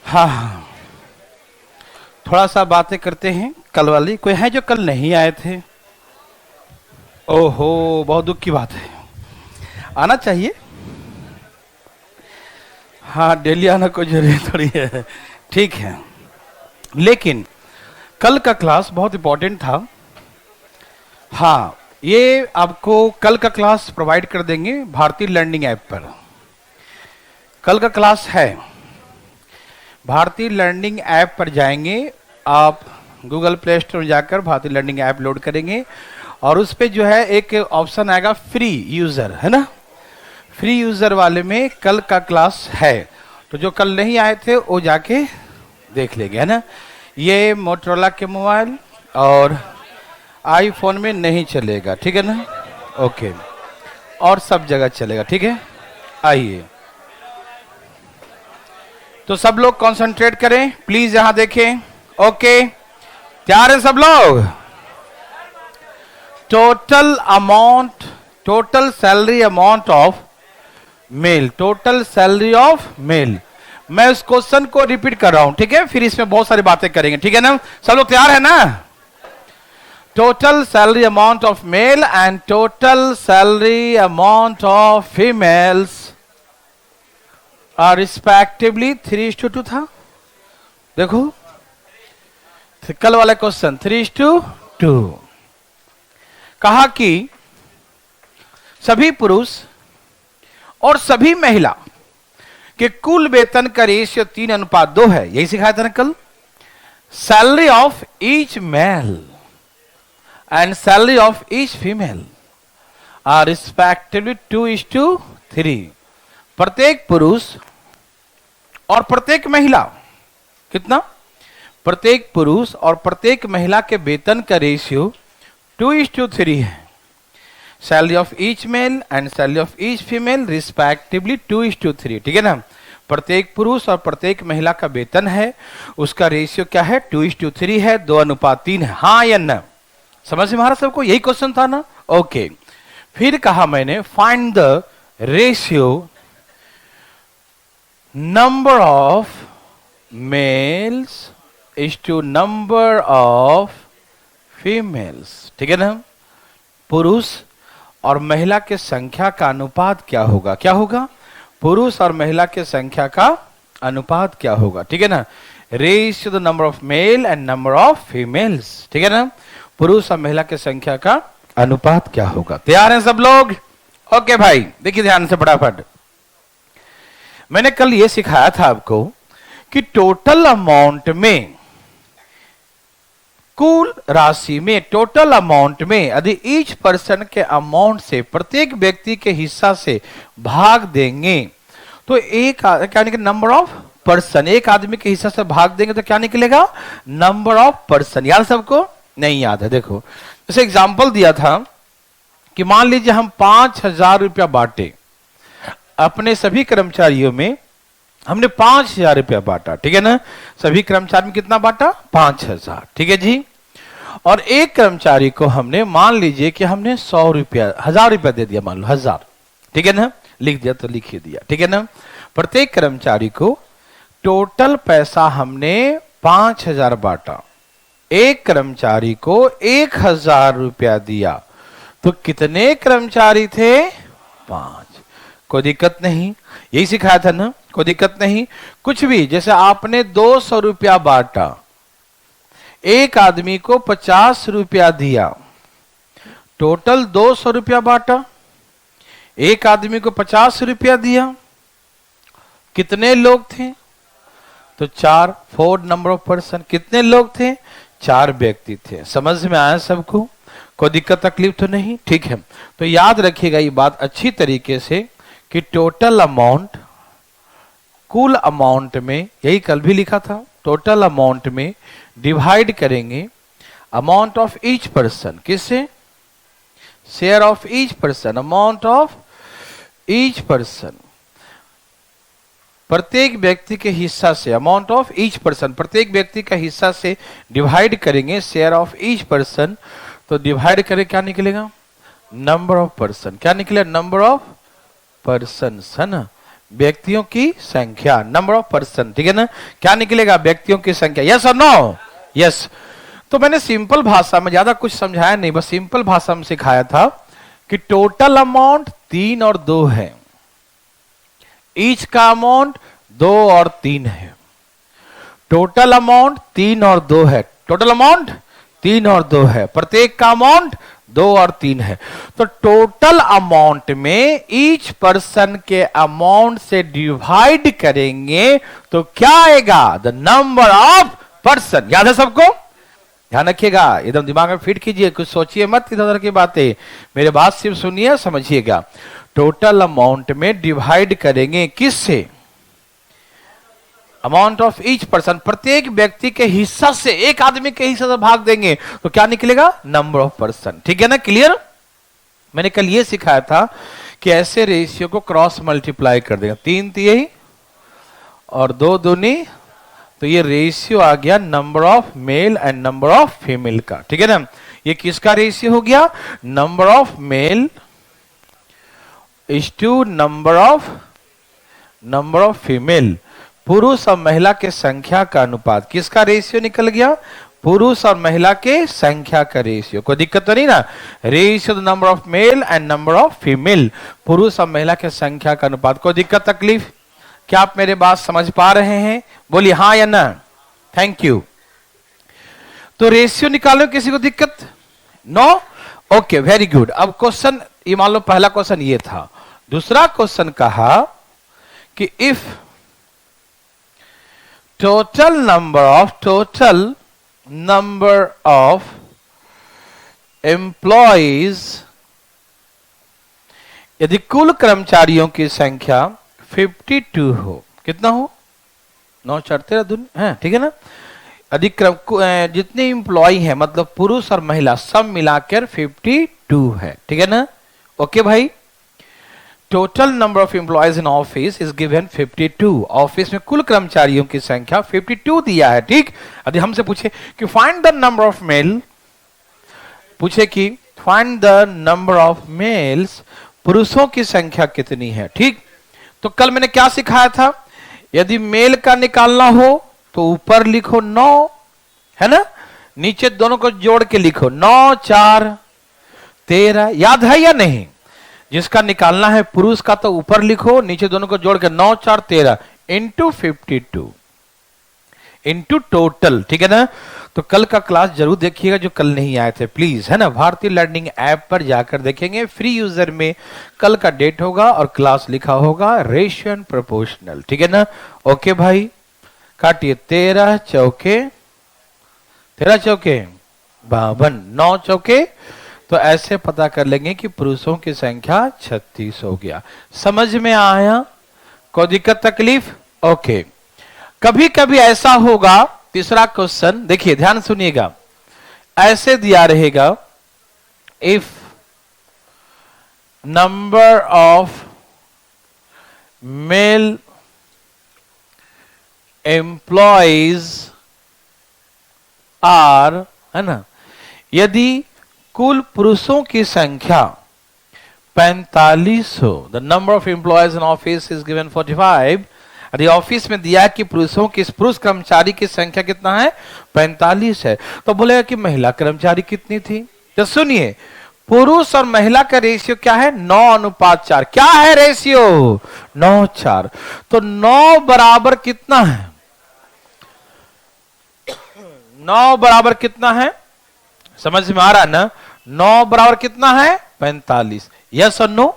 हाँ हाँ, थोड़ा सा बातें करते हैं कल वाली। कोई है जो कल नहीं आए थे? ओहो, बहुत दुख की बात है। आना चाहिए। हाँ, डेली आना कोई जरूरी थोड़ी है। ठीक है, लेकिन कल का क्लास बहुत इंपॉर्टेंट था। हाँ, ये आपको कल का क्लास प्रोवाइड कर देंगे भारतीय लर्निंग ऐप पर। कल का क्लास है भारतीय लर्निंग ऐप पर जाएंगे आप, गूगल प्ले स्टोर में जाकर भारतीय लर्निंग ऐप लोड करेंगे और उस पे जो है एक ऑप्शन आएगा फ्री यूजर, है ना। फ्री यूजर वाले में कल का क्लास है, तो जो कल नहीं आए थे वो जाके देख लेंगे, है ना। ये मोटरोला के मोबाइल और आईफोन में नहीं चलेगा, ठीक है ना। ओके, और सब जगह चलेगा, ठीक है। आइए, तो सब लोग कंसंट्रेट करें प्लीज, यहां देखें। ओके, तैयार है सब लोग? Total amount, total salary amount of mail, total salary of male. मैं उस क्वेश्चन को रिपीट कर रहा हूं, ठीक है, फिर इसमें बहुत सारी बातें करेंगे, ठीक है ना। सब लोग तैयार है ना? Total salary amount of male and total salary amount of females are respectively 3:2 था। देखो, कल वाला क्वेश्चन 3:2 कहा कि सभी पुरुष और सभी महिला के कुल वेतन का रेशियो 3:2 है। यही सिखाया था ना कल। Salary of each male and salary of each female are respectively 2:3। प्रत्येक पुरुष और प्रत्येक महिला, कितना? प्रत्येक पुरुष और प्रत्येक महिला के वेतन का रेशियो 2:3 है। Salary of each male and salary of each female respectively 2:3, ठीक है ना। प्रत्येक पुरुष और प्रत्येक महिला का वेतन है, उसका रेशियो क्या है? 2:3 है, 2:3 है। हाँ या ना? समझ में आ रहा सबको? यही क्वेश्चन था ना। ओके, फिर कहा मैंने find the ratio number of males is to number of females, ठीक है ना। पुरुष और महिला के संख्या का अनुपात क्या होगा? क्या होगा? पुरुष और महिला के संख्या का अनुपात क्या होगा, ठीक है ना। Ratio the number of male and number of females, ठीक है ना। पुरुष और महिला के संख्या का अनुपात क्या होगा? तैयार हैं सब लोग? ओके भाई, देखिए ध्यान से फटाफट। मैंने कल ये सिखाया था आपको कि टोटल अमाउंट में, कुल राशि में, टोटल अमाउंट में यदि ईच पर्सन के अमाउंट से, प्रत्येक व्यक्ति के हिस्सा से भाग देंगे तो एक क्या निकलेगा? Number of person. एक आदमी के हिस्सा से भाग देंगे तो क्या निकलेगा? Number of person. याद सबको? नहीं याद है? देखो, जैसे एग्जांपल दिया था कि मान लीजिए हम 5,000 रुपया बांटे अपने सभी कर्मचारियों में, हमने 5,000 रुपया बांटा, ठीक है ना। सभी कर्मचारी में कितना बांटा? 5,000, ठीक है जी। और एक कर्मचारी को हमने, मान लीजिए कि हमने 100 रुपया, 1,000 रुपया दे दिया, मान लो 1,000, ठीक है ना। लिख दिया तो लिख ही दिया, ठीक है ना। प्रत्येक कर्मचारी को टोटल पैसा हमने 5,000 बांटा, एक कर्मचारी को 1,000 रुपया दिया, तो कितने कर्मचारी थे? 5। कोई दिक्कत नहीं, यही सिखाया था ना, कोई दिक्कत नहीं कुछ भी। जैसे आपने 200 रुपया बांटा, एक आदमी को 50 रुपया दिया, टोटल 200 रुपया बांटा, एक आदमी को 50 रुपया दिया, कितने लोग थे? तो 4, 4 नंबर ऑफ पर्सन। कितने लोग थे? 4 व्यक्ति थे। समझ में आया सबको? कोई दिक्कत तकलीफ तो नहीं? ठीक है, तो याद रखिएगा ये बात अच्छी तरीके से कि टोटल अमाउंट, कुल अमाउंट में, यही कल भी लिखा था, टोटल अमाउंट में डिवाइड करेंगे अमाउंट ऑफ ईच पर्सन। किससे? Share of each person, amount of each person. प्रत्येक व्यक्ति के हिस्सा से, अमाउंट ऑफ ईच पर्सन, प्रत्येक व्यक्ति का हिस्सा से डिवाइड करेंगे शेयर ऑफ ईच पर्सन, तो डिवाइड करें क्या निकलेगा? Number of person. क्या निकलेगा? नंबर ऑफ पर्सन, है ना। व्यक्तियों की संख्या, नंबर ऑफ पर्सन, ठीक है ना। क्या निकलेगा? व्यक्तियों की संख्या। यस और नो? यस। तो मैंने सिंपल भाषा में, ज्यादा कुछ समझाया नहीं, बस सिंपल भाषा में सिखाया था कि टोटल अमाउंट 3 और 2 है, ईच का अमाउंट 2 और 3 है। टोटल अमाउंट 3 और 2 है, टोटल अमाउंट 3 और 2 है, प्रत्येक का अमाउंट 2 और 3 है। तो टोटल अमाउंट में ईच पर्सन के अमाउंट से डिवाइड करेंगे तो क्या आएगा? The number of person. याद है सबको? ध्यान रखिएगा, एकदम दिमाग में फिट कीजिए, कुछ सोचिए मत इधर उधर की बातें, मेरे बात सिर्फ सुनिए, समझिएगा। टोटल अमाउंट में डिवाइड करेंगे किससे? अमाउंट ऑफ ईच पर्सन, प्रत्येक व्यक्ति के हिस्सा से, एक आदमी के हिस्से से भाग देंगे तो क्या निकलेगा? Number of person. ठीक है ना? क्लियर? मैंने कल ये सिखाया था कि ऐसे रेशियो को क्रॉस मल्टीप्लाई कर देगा, 3 तिहाई और 2 दूनी, तो ये रेशियो आ गया number of male and number of female का। ठीक है ना? ये किसका रेशियो हो गया? Number of male is to number of female. पुरुष और महिला के संख्या का अनुपात, किसका रेशियो निकल गया? पुरुष और महिला के संख्या का रेशियो। कोई दिक्कत तो नहीं ना? Ratio the number of male and number of female, पुरुष और महिला के संख्या का अनुपात। कोई दिक्कत तकलीफ? क्या आप मेरे बात समझ पा रहे हैं? बोलिए हाँ या ना। Thank you. तो रेशियो निकालो, किसी को दिक्कत? नो? Okay, very good. अब क्वेश्चन, ये मान लो पहला क्वेश्चन ये था। दूसरा क्वेश्चन कहा कि if total number of employees, यदि कुल कर्मचारियों की संख्या 52 हो, कितना हो? 9 4 13 दूनी है, ठीक है ना? अधिक जितने एम्प्लॉय हैं, मतलब पुरुष और महिला सब मिलाकर 52 है, ठीक है ना? ओके भाई। Total number of employees in office is given 52। Office में कुल कर्मचारियों की संख्या 52 दिया है, ठीक। यदि हमसे पूछे कि find the number of mail, पूछे कि find the number of mails, पुरुषों की संख्या कितनी है, ठीक। तो कल मैंने क्या सिखाया था? यदि मेल का निकालना हो तो ऊपर लिखो 9, है ना, नीचे दोनों को जोड़ के लिखो 9 4 13। याद है या नहीं? जिसका निकालना है पुरुष का तो ऊपर लिखो, नीचे दोनों को जोड़ के 9 4 13 इंटू 52 इंटू टोटल, ठीक है ना। तो कल का क्लास जरूर देखिएगा जो कल नहीं आए थे, प्लीज, है ना। भारतीय लर्निंग ऐप पर जाकर देखेंगे, फ्री यूजर में कल का डेट होगा और क्लास लिखा होगा रेशियो एंड प्रोपोर्शनल, ठीक है ना। ओके भाई, काटिए 13 चौके 52, 9 चौके, तो ऐसे पता कर लेंगे कि पुरुषों की संख्या 36 हो गया। समझ में आया? कोई दिक्कत तकलीफ? ओके। कभी कभी ऐसा होगा, तीसरा क्वेश्चन देखिए, ध्यान सुनिएगा, ऐसे दिया रहेगा, if number of male employees are, है ना, यदि कुल पुरुषों की संख्या 45 हो, the number of employees in office is given 45। यदि ऑफिस में दिया कि पुरुष कर्मचारी की संख्या कितना है? 45 है, तो बोलेगा कि महिला कर्मचारी कितनी थी? तो सुनिए, पुरुष और महिला का रेशियो क्या है? 9:4। क्या है रेशियो? 9:4। तो 9 बराबर कितना है? 9 बराबर कितना है? समझ में आ रहा है ना? 9 बराबर कितना है? 45। यस और नो?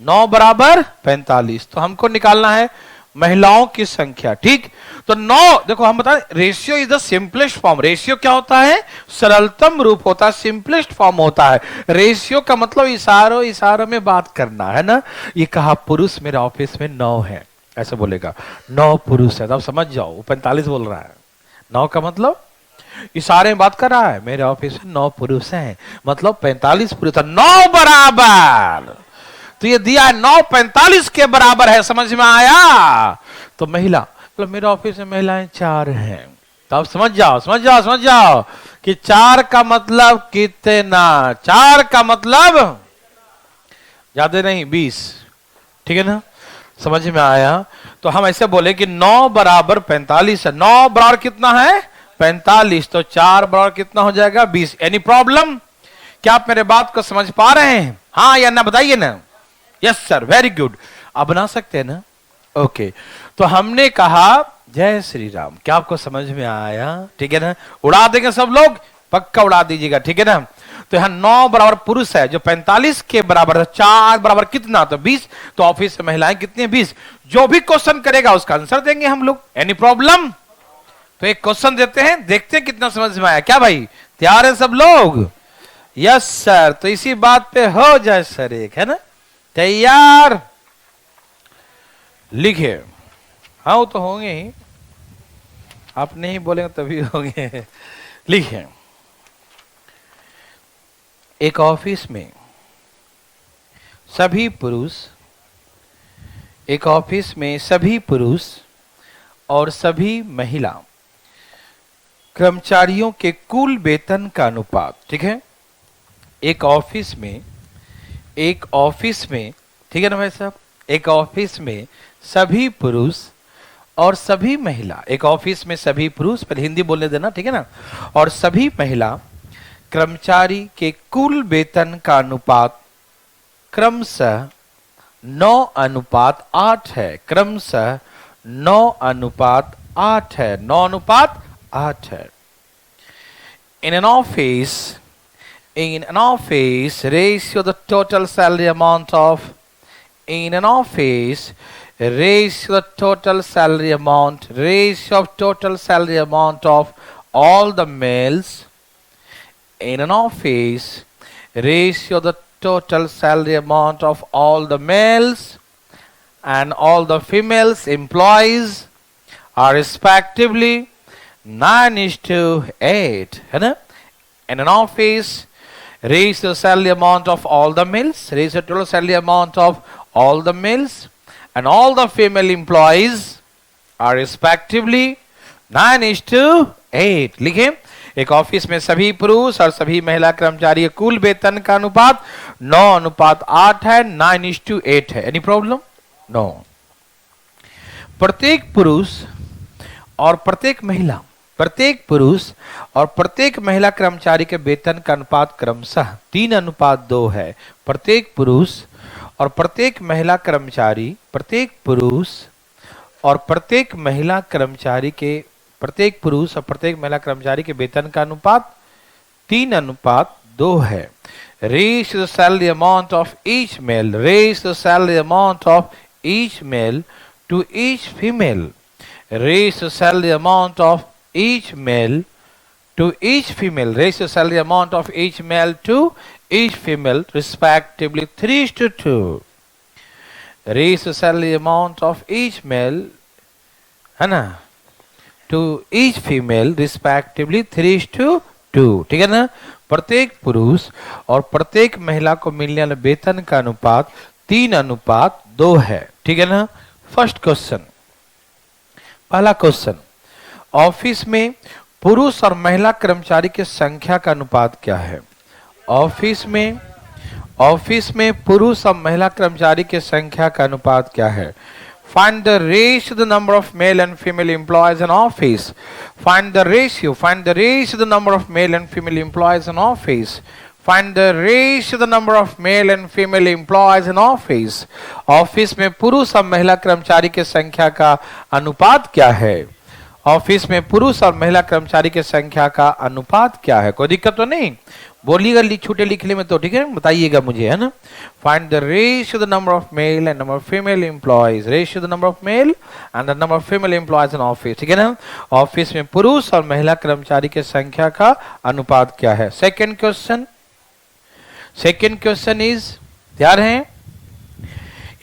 9 बराबर 45। तो हमको निकालना है महिलाओं की संख्या, ठीक। तो 9, देखो हम बता, ratio is the simplest form. Ratio क्या होता है? सरलतम रूप होता है, सिंपलेस्ट फॉर्म होता है। रेशियो का मतलब इशारों में बात करना, है ना। ये कहा पुरुष मेरे ऑफिस में 9 है, ऐसे बोलेगा 9 पुरुष है, तब समझ जाओ वो 45 बोल रहा है। 9 का मतलब इशारे में बात कर रहा है, मेरे ऑफिस में 9 पुरुष हैं, मतलब 45 पुरुष। 9 बराबर, तो ये दिया है 9 45 के बराबर है। समझ में आया? तो महिला, मतलब मेरे ऑफिस में महिलाएं 4 हैं, तो आप समझ जाओ कि 4 का मतलब कितना? 4 का मतलब ज्यादा नहीं, 20, ठीक है ना। समझ में आया? तो हम ऐसे बोले कि 9 बराबर 45 है। 9 बराबर कितना है? 45। तो 4 बराबर कितना हो जाएगा? 20। Any problem? क्या आप मेरे बात को समझ पा रहे हैं? हाँ या ना बताइए ना। Yes sir, very good. आप बना सकते हैं ना? ओके। तो हमने कहा जय श्री राम। क्या आपको समझ में आया? ठीक है ना? उड़ा देंगे सब लोग, पक्का उड़ा दीजिएगा, ठीक है ना? तो यहाँ 9 बराबर पुरुष है जो 45 के बराबर है। 4 बराबर कितना? तो 20। तो ऑफिस में महिलाएं कितनी है? 20। जो भी क्वेश्चन करेगा उसका आंसर देंगे हम लोग। Any problem? तो एक क्वेश्चन देते हैं, देखते हैं कितना समझ में आया। क्या भाई तैयार है सब लोग? Yes sir. तो इसी बात पे हो जाए सर, एक है ना? तैयार? लिखे। हाँ वो तो होंगे ही, आप नहीं बोलेंगे तभी होंगे। लिखे। एक ऑफिस में सभी पुरुष, एक ऑफिस में सभी पुरुष और सभी महिला कर्मचारियों के कुल वेतन का अनुपात, ठीक है? एक ऑफिस में ठीक है ना भाई साहब? एक ऑफिस में सभी पुरुष और सभी महिला, एक ऑफिस में सभी पुरुष, पर हिंदी बोलने देना, ठीक है ना? और सभी महिला कर्मचारी के कुल वेतन का अनुपात क्रमशः 9:8 है। क्रमशः 9:8 है। 9:8 है। In an office, ratio the total salary amount of, in an office, ratio the total salary amount, ratio of total salary amount of all the males, in an office, ratio the total salary amount of all the males and all the females employees are respectively 9:8, है ना? In an office, ratio the salary amount of all the males, ratio the total salary amount of all the males and all the female employees are respectively 9:8. लिखें। एक office में सभी पुरुष और सभी महिला कर्मचारी के कुल वेतन का अनुपात 9:8 है। 9:8 है। Any problem? नो। प्रत्येक पुरुष और प्रत्येक महिला कर्मचारी के वेतन का अनुपात क्रमशः 3:2 है। प्रत्येक पुरुष और प्रत्येक महिला कर्मचारी के वेतन का अनुपात 3:2 है। Raise the salary amount of each male, raise the salary amount of each male to each female, raise the salary amount of each male to each female, raise the salary amount of each male to each female respectively 3:2. Raise the salary amount of each male, है ना, to each female respectively 3:2. ठीक है ना? प्रत्येक पुरुष और प्रत्येक महिला को मिलने वाले वेतन का अनुपात 3:2 है। ठीक है ना? फर्स्ट क्वेश्चन, पहला क्वेश्चन, ऑफिस में पुरुष और महिला कर्मचारी की संख्या का अनुपात क्या है? ऑफिस में पुरुष और महिला कर्मचारी की संख्या का अनुपात क्या है? Find the ratio, the number of male and female employees in office. Find the ratio, the number of male and female employees in office. Find the ratio, the number of male and female employees in office. Office में पुरुष और महिला कर्मचारी की संख्या का अनुपात क्या है? ऑफिस में पुरुष और महिला कर्मचारी की संख्या का अनुपात क्या है? कोई दिक्कत तो नहीं? बोलिएगा छोटे लिखने में तो, ठीक है? बताइएगा मुझे, है ना? Find the ratio the number of male and number of female employees, ratio the number of male and the number of female employees in office. ठीक है ना? ऑफिस में पुरुष और महिला कर्मचारी की संख्या का अनुपात क्या है? सेकेंड क्वेश्चन इज, तैयार हैं?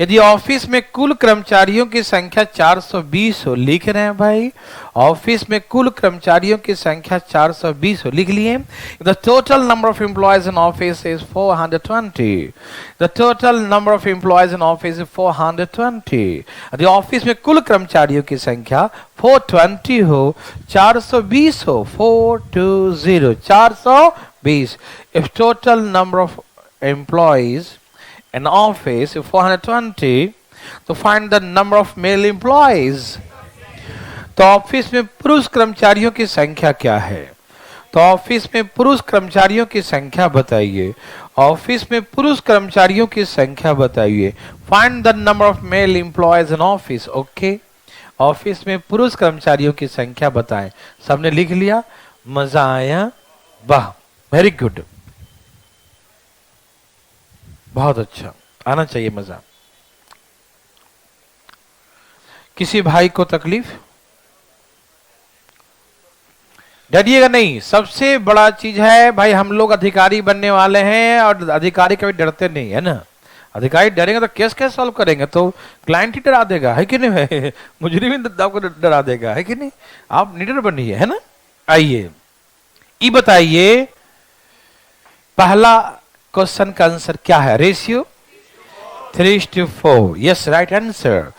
यदि ऑफिस में कुल कर्मचारियों की संख्या 420 हो, लिख रहे हैं भाई? ऑफिस में कुल कर्मचारियों की संख्या 420 हो, लिख लिए? The total number of employees in office is 420। The total number of employees in office is 420। यदि ऑफिस में कुल कर्मचारियों की संख्या 420 हो, 420 हो, 420, 420। If total number of employees in office 420 तो find the number of male employees. तो ऑफिस में पुरुष कर्मचारियों की संख्या क्या है? तो ऑफिस में पुरुष कर्मचारियों की संख्या बताइए। ऑफिस में पुरुष कर्मचारियों की संख्या बताइए। Find the number of male employees in office. Okay, office में पुरुष कर्मचारियों की संख्या बताएं। सबने लिख लिया? मजा आया? वाह, वेरी गुड, बहुत अच्छा, आना चाहिए मजा। किसी भाई को तकलीफ? डरिएगा नहीं, सबसे बड़ा चीज है भाई, हम लोग अधिकारी बनने वाले हैं और अधिकारी कभी डरते नहीं है ना। अधिकारी डरेंगे तो केस कैसे सॉल्व करेंगे? तो क्लाइंट ही डरा देगा, है कि नहीं है? मुजरिम ही आपको डरा देगा, है कि नहीं? आप निडर बनिए, है ना। आइए, ये बताइए पहला क्वेश्चन का आंसर क्या है? रेशियो 3:4। Yes, right answer.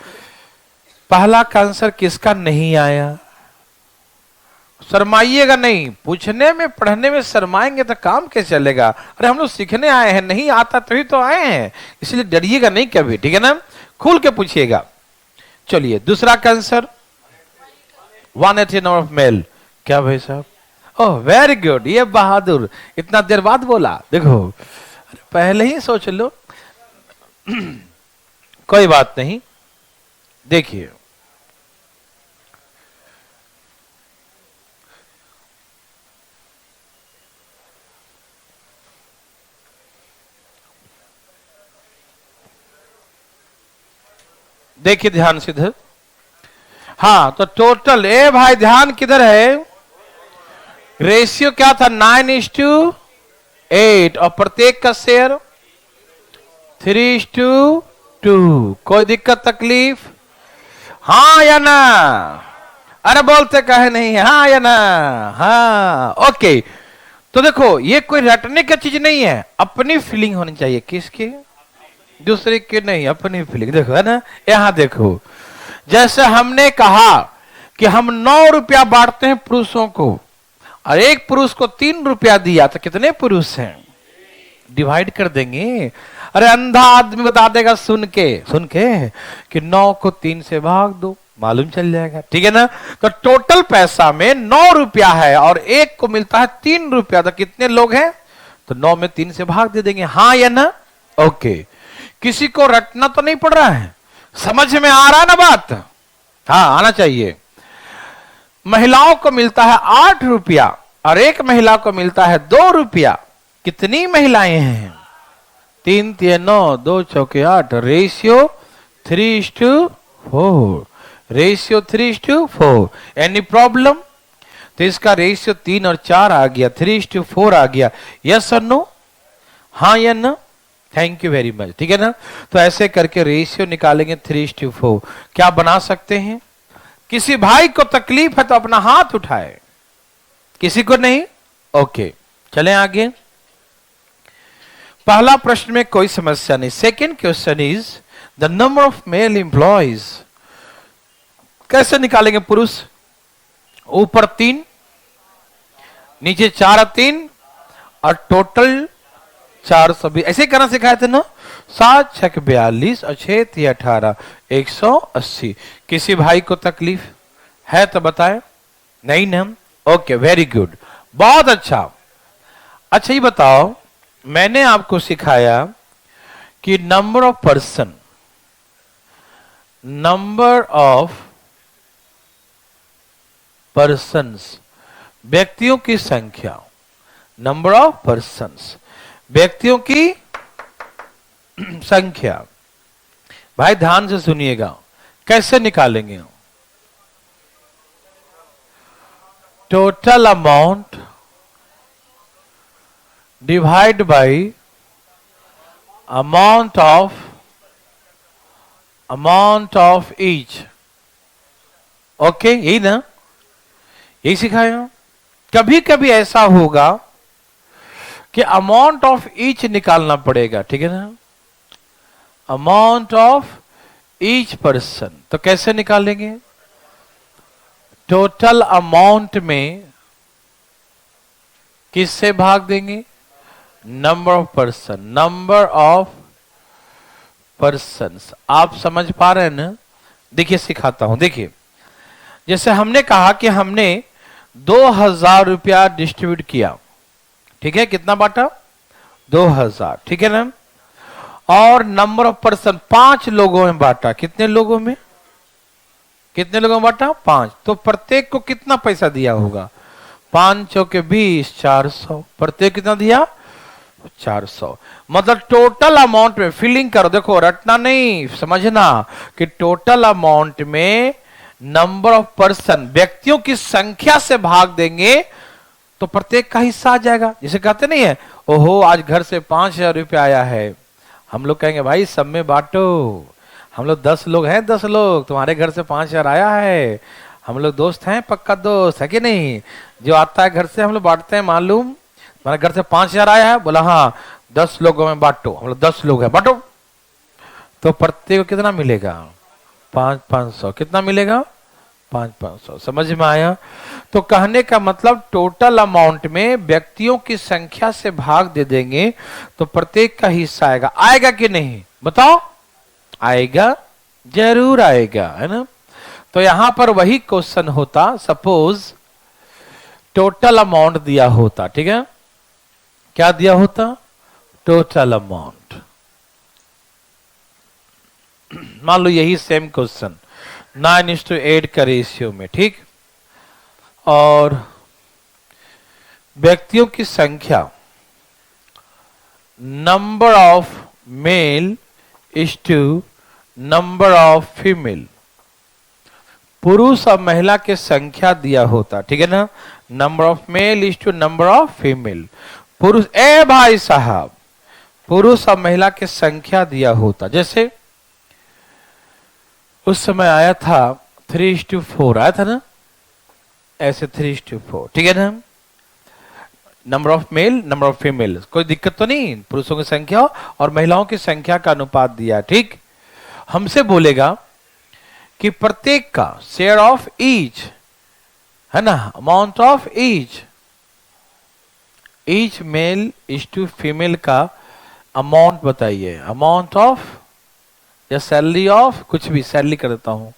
पहला का आंसर किसका नहीं आया? शर्माइएगा नहीं, पूछने में पढ़ने में शर्माएंगे तो काम कैसे चलेगा? अरे हम लोग सीखने आए हैं, नहीं आता तभी तो आए हैं, इसलिए डरिएगा नहीं कभी, ठीक है ना। खुल के पूछिएगा। चलिए, दूसरा का आंसर 180 नंबर ऑफ मेल। क्या भाई साहब? ओह वेरी गुड, ये बहादुर, इतना देर बाद बोला, देखो पहले ही सोच लो। कोई बात नहीं, देखिए देखिए ध्यान से इधर। हाँ, तो टोटल, ए भाई ध्यान किधर है? रेशियो क्या था? 9:8 और प्रत्येक का शेयर 3:2। कोई दिक्कत तकलीफ? हाँ या ना? अरे बोलते कहे नहीं है, हाँ या ना? हाँ, ओके। तो देखो, ये कोई रटने की चीज नहीं है, अपनी फीलिंग होनी चाहिए। किसकी? दूसरे की नहीं, अपनी फीलिंग। देखो, है ना, यहां देखो, जैसे हमने कहा कि हम 9 रुपया बांटते हैं पुरुषों को और एक पुरुष को 3 रुपया दिया, तो कितने पुरुष हैं? डिवाइड कर देंगे। अरे अंधा आदमी बता देगा सुन के कि 9 को 3 से भाग दो, मालूम चल जाएगा, ठीक है ना। तो टोटल पैसा में 9 रुपया है और एक को मिलता है 3 रुपया, तो कितने लोग हैं? तो 9 में 3 से भाग दे देंगे, हाँ या ना? ओके, किसी को रटना तो नहीं पड़ रहा है, समझ में आ रहा है ना बात? हाँ, आना चाहिए। महिलाओं को मिलता है 8 रुपया और एक महिला को मिलता है 2 रुपया। कितनी महिलाएं हैं? 3 3 9, 2 चौके 8। रेशियो 3:4। रेशियो 3:4। Any problem? तो इसका रेशियो 3 और 4 आ गया, 3:4 आ गया। यस और नो? हाँ या ना? थैंक यू वेरी मच, ठीक है ना। तो ऐसे करके रेशियो निकालेंगे 3:4। क्या बना सकते हैं? किसी भाई को तकलीफ है तो अपना हाथ उठाए, किसी को नहीं? ओके, चलें आगे। पहला प्रश्न में कोई समस्या नहीं। Second question is the number of male employees. कैसे निकालेंगे? पुरुष ऊपर 3, नीचे 4 और 3 और टोटल 420। ऐसे करना सिखाए थे ना। 7 6 42 और 6 3 18, 180। किसी भाई को तकलीफ है तो बताए? नहीं ना? ओके, वेरी गुड, बहुत अच्छा। अच्छा, ये बताओ, मैंने आपको सिखाया कि नंबर ऑफ पर्सन्स, व्यक्तियों की संख्या, नंबर ऑफ पर्सन्स, व्यक्तियों की संख्या। भाई ध्यान से सुनिएगा, कैसे निकालेंगे? Total amount divide by amount of each. Okay, यही ना, यही सिखाया। कभी कभी ऐसा होगा कि अमाउंट ऑफ ईच निकालना पड़ेगा, ठीक है ना। अमाउंट ऑफ ईच पर्सन, तो कैसे निकालेंगे? टोटल अमाउंट में किससे भाग देंगे? Number of person. Number of persons. आप समझ पा रहे हैं ना? देखिए सिखाता हूं। देखिए जैसे हमने कहा कि हमने 2000 रुपया डिस्ट्रीब्यूट किया, ठीक है? कितना बांटा? 2000, ठीक है ना? और नंबर ऑफ पर्सन 5 लोगों में बांटा। कितने लोगों में? कितने लोगों में बांटा? 5। तो प्रत्येक को कितना पैसा दिया होगा? 5 चौके 20, 400। प्रत्येक कितना दिया? 400। मतलब टोटल अमाउंट में फिलिंग करो। देखो रटना नहीं, समझना कि टोटल अमाउंट में नंबर ऑफ पर्सन, व्यक्तियों की संख्या से भाग देंगे तो प्रत्येक का हिस्सा आ जाएगा। जिसे कहते नहीं है, ओहो आज घर से 5000 रुपया आया है, हम लोग कहेंगे भाई सब में बांटो। हम लोग 10 लोग हैं, 10 लोग, तुम्हारे घर से 5000 आया है, हम लोग दोस्त हैं, पक्का दोस्त है कि नहीं? जो आता है घर से हम लोग बांटते हैं। मालूम तुम्हारे घर से 5000 आया है, बोला हाँ 10 लोगों में बांटो, हम लोग 10 लोग हैं, बांटो। तो प्रत्येक को कितना मिलेगा? 500। कितना मिलेगा? 500। समझ में आया? तो कहने का मतलब टोटल अमाउंट में व्यक्तियों की संख्या से भाग दे देंगे तो प्रत्येक का हिस्सा आएगा। आएगा कि नहीं बताओ? आएगा, जरूर आएगा, है ना? तो यहां पर वही क्वेश्चन होता, सपोज टोटल अमाउंट दिया होता, ठीक है? क्या दिया होता? Total amount. मान लो यही सेम क्वेश्चन 9:8 का रेशियो में, ठीक? और व्यक्तियों की संख्या number of male is to number of female. पुरुष और महिला की संख्या दिया होता, ठीक है ना? Number of male is to number of female. पुरुष, ए भाई साहब, पुरुष और महिला की संख्या दिया होता। जैसे उस समय आया था 3:4 आया था ना, ऐसे 3:4, ठीक है ना? Number of mail, number of female, कोई दिक्कत तो नहीं। पुरुषों की संख्या और महिलाओं की संख्या का अनुपात दिया, ठीक? हमसे बोलेगा कि प्रत्येक का शेयर ऑफ ईच, है ना, amount of each male is to female का अमाउंट बताइए। अमाउंट ऑफ या सैलरी ऑफ, कुछ भी सैलरी कर देता हूं,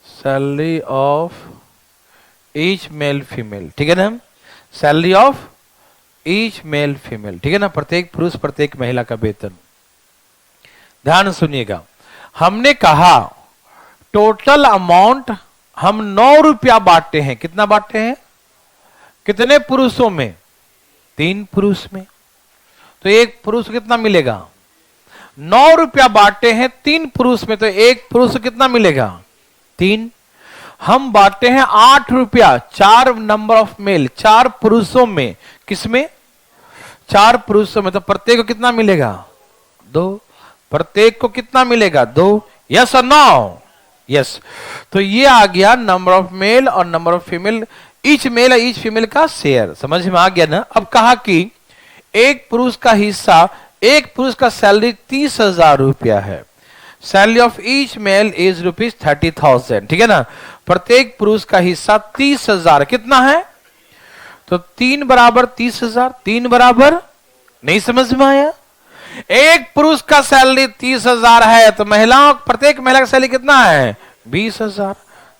salary of each male female, ठीक है ना? Salary of each male female, ठीक है ना? प्रत्येक पुरुष प्रत्येक महिला का वेतन। ध्यान सुनिएगा, हमने कहा टोटल अमाउंट हम 9 रुपया बांटते हैं। कितना बांटते हैं? कितने पुरुषों में? 3 पुरुष में। तो एक पुरुष कितना मिलेगा? 9 रुपया बांटते हैं 3 पुरुष में, तो एक पुरुष कितना मिलेगा? 3। हम बांटते हैं 8 रुपया 4 नंबर ऑफ मेल, 4 पुरुषों में। किसमें? 4 पुरुषों में। तो प्रत्येक को कितना मिलेगा? 2। प्रत्येक को कितना मिलेगा? 2। यस और नो? यस। तो ये आ गया नंबर ऑफ मेल और number of female, each male और ईच फीमेल का शेयर। समझ में आ गया ना? अब कहा कि एक पुरुष का हिस्सा, एक पुरुष का सैलरी 30,000 रुपया है। Salary of each male is ₹30,000, ठीक है ना? प्रत्येक पुरुष का हिस्सा 30,000। कितना है? तो 3 बराबर 30,000। 3 बराबर, नहीं समझ में आया? एक पुरुष का सैलरी 30,000 है तो महिलाओं, प्रत्येक महिला का सैलरी कितना है? 20,000।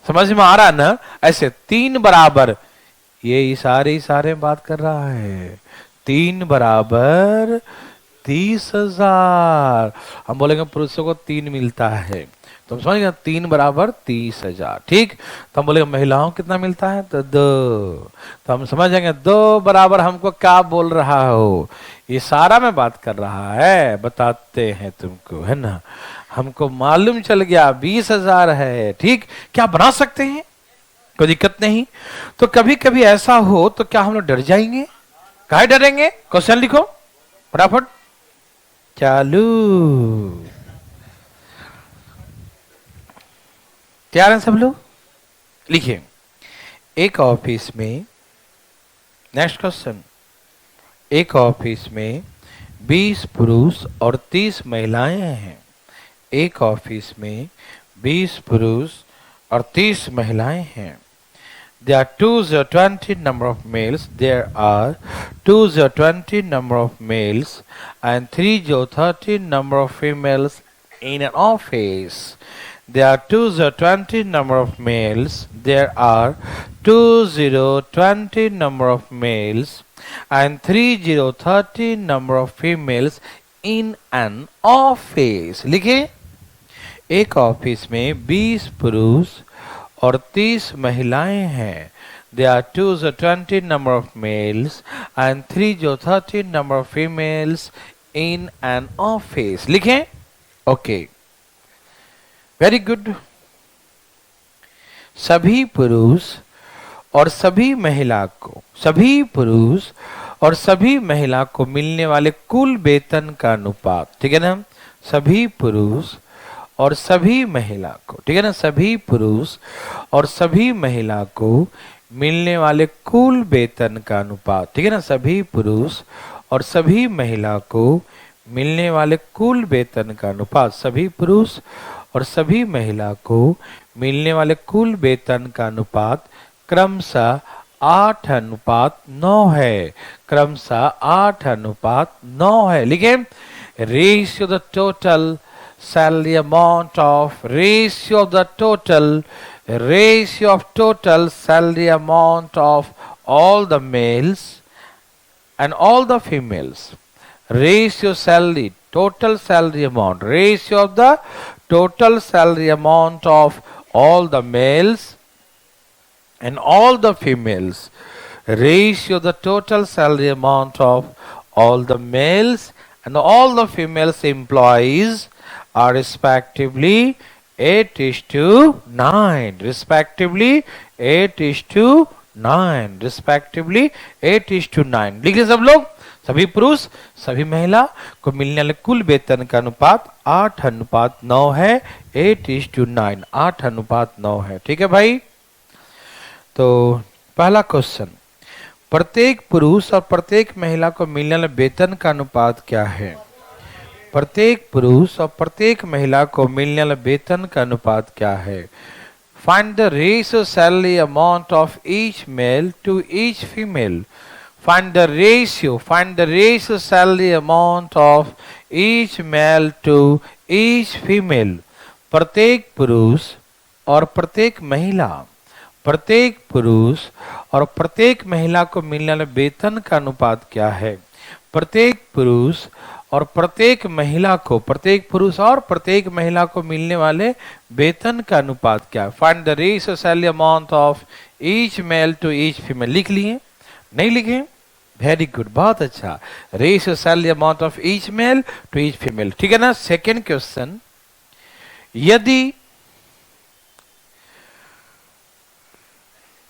समझ में आ रहा है ना? ऐसे 3 बराबर, ये इशारे बात कर रहा है, 3 बराबर 30,000। हम बोलेंगे पुरुषों को 3 मिलता है तो हम समझ गए 3 बराबर 30,000, ठीक? तो हम बोलेंगे महिलाओं कितना मिलता है? तो 2। तो हम समझ जाएंगे 2 बराबर हमको क्या बोल रहा हो, इशारा में बात कर रहा है। बताते हैं तुमको, है ना? हमको मालूम चल गया 20,000 है, ठीक? क्या बना सकते हैं, कोई दिक्कत नहीं। तो कभी कभी ऐसा हो तो क्या हम लोग डर जाएंगे? काहे डरेंगे? क्वेश्चन लिखो फटाफट, चालू। तैयार हैं सब लोग? लिखिए, एक ऑफिस में, नेक्स्ट क्वेश्चन, एक ऑफिस में 20 पुरुष और 30 महिलाएं हैं। एक ऑफिस में 20 पुरुष और 30 महिलाएं हैं। There are 220 number of males. There are 220 number of males and 330 number of females in an office. There are 20 number of males. There are 20 number of males and 30 number of females in an office. लिखिए, एक office में 20 पुरुष और 30 महिलाएं हैं. There are 20 number of males and 30 number of females in an office. लिखें. Okay, very good. सभी पुरुष और सभी महिला को, सभी पुरुष और सभी महिला को मिलने वाले कुल वेतन का अनुपात, ठीक है ना, सभी पुरुष और सभी महिला को, ठीक है ना, सभी पुरुष और सभी महिला को मिलने वाले कुल वेतन का अनुपात, ठीक है ना, सभी पुरुष और सभी महिला को मिलने वाले कुल वेतन का अनुपात, सभी पुरुष और सभी महिला को मिलने वाले कुल वेतन का अनुपात क्रमशः 8:9 है, क्रमशः 8:9 है. लिखे, ratio the total salary amount of ratio of the total ratio of total salary amount of all the males and all the females. Ratio salary, total salary amount, ratio of the total salary amount of all the males and all the females. Ratio the total salary amount of all the males and all the females employees are respectively 8:9, respectively 8:9, respectively 8:9. लिखिए सब लोग, सभी पुरुष सभी महिला को मिलने वाले कुल वेतन का अनुपात 8:9 है, 8:9, 8:9 है. ठीक है भाई. तो पहला क्वेश्चन, प्रत्येक पुरुष और प्रत्येक महिला को मिलने वाले वेतन का अनुपात क्या है? प्रत्येक पुरुष और प्रत्येक महिला को मिलने वाला वेतन का अनुपात क्या है? Find the ratio salary amount of each male to each female. Find the ratio salary amount of each male to each female. प्रत्येक पुरुष और प्रत्येक महिला, प्रत्येक पुरुष और प्रत्येक महिला को मिलने वाले वेतन का अनुपात क्या है? प्रत्येक पुरुष और प्रत्येक महिला को, प्रत्येक पुरुष और प्रत्येक महिला को मिलने वाले वेतन का अनुपात क्या है? Find the ratio salary amount of each male to each female. लिख लिए? नहीं लिखे? वेरी गुड, बहुत अच्छा. Ratio salary amount of each male to each female. ठीक है ना. सेकेंड क्वेश्चन, यदि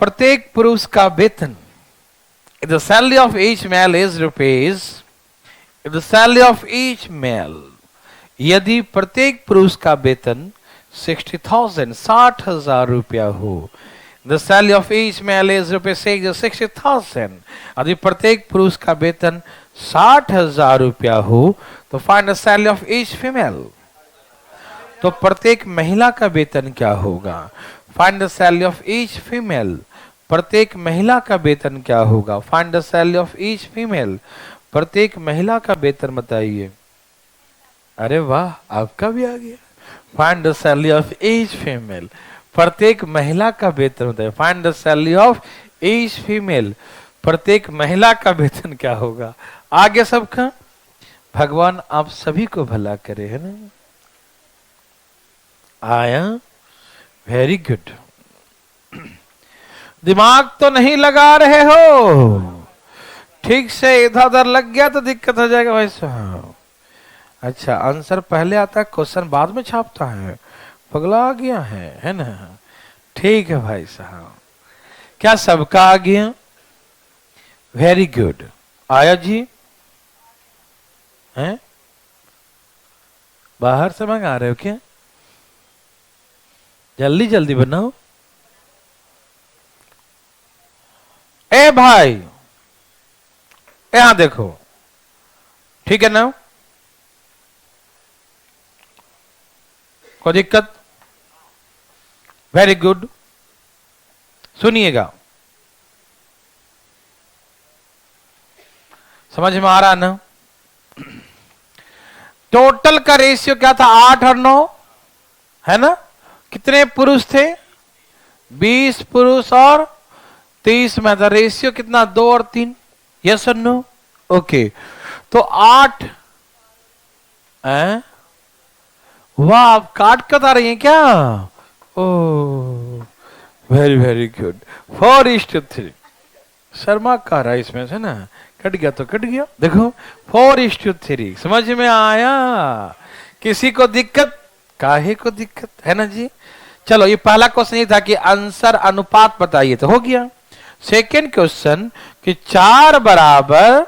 प्रत्येक पुरुष का वेतन, the salary of each male is rupees, the salary of each male, यदि प्रत्येक पुरुष का वेतन 60,000, 60,000 रुपया हो, the salary of each male is rupees 60,000, यदि प्रत्येक पुरुष का वेतन 60,000 रुपया हो, तो find the salary of each female. तो प्रत्येक महिला का वेतन क्या होगा? find the salary of each female. प्रत्येक महिला का वेतन क्या होगा? find the salary of each female. प्रत्येक महिला का वेतन बताइए. अरे वाह, आपका भी आ गया. Find the salary of each female. प्रत्येक महिला का वेतन बताइए. Find the salary of each female. प्रत्येक महिला का वेतन क्या होगा? आगे सबका. भगवान आप सभी को भला करे, है ना. आया? Very good. दिमाग तो नहीं लगा रहे हो? ठीक से इधर उधर लग गया तो दिक्कत हो जाएगा भाई साहब. अच्छा, आंसर पहले आता है, क्वेश्चन बाद में छापता है. पगला आ गया है ना. ठीक है भाई साहब. क्या सबका आ गया? Very good. आया जी? हैं? बाहर से मंगा रहे हो क्या? जल्दी जल्दी बनाओ. ए भाई, यहां देखो. ठीक है ना. कोई दिक्कत? Very good. सुनिएगा, समझ में आ रहा ना. टोटल का रेशियो क्या था? 8 और 9, है ना? कितने पुरुष थे? 20 पुरुष और 30 महिला। रेशियो कितना? 2 और 3। यस और नो? ओके, तो 8 है। वाह, आप काट कर आ रही हैं क्या? ओ, वेरी वेरी गुड। 4:3। शर्मा का रहा इसमें से ना, कट गया तो कट गया। देखो 4:3, समझ में आया? किसी को दिक्कत? काहे को दिक्कत है ना जी। चलो, ये पहला क्वेश्चन ये था कि आंसर अनुपात बताइए, तो हो गया। सेकेंड क्वेश्चन कि 4 बराबर,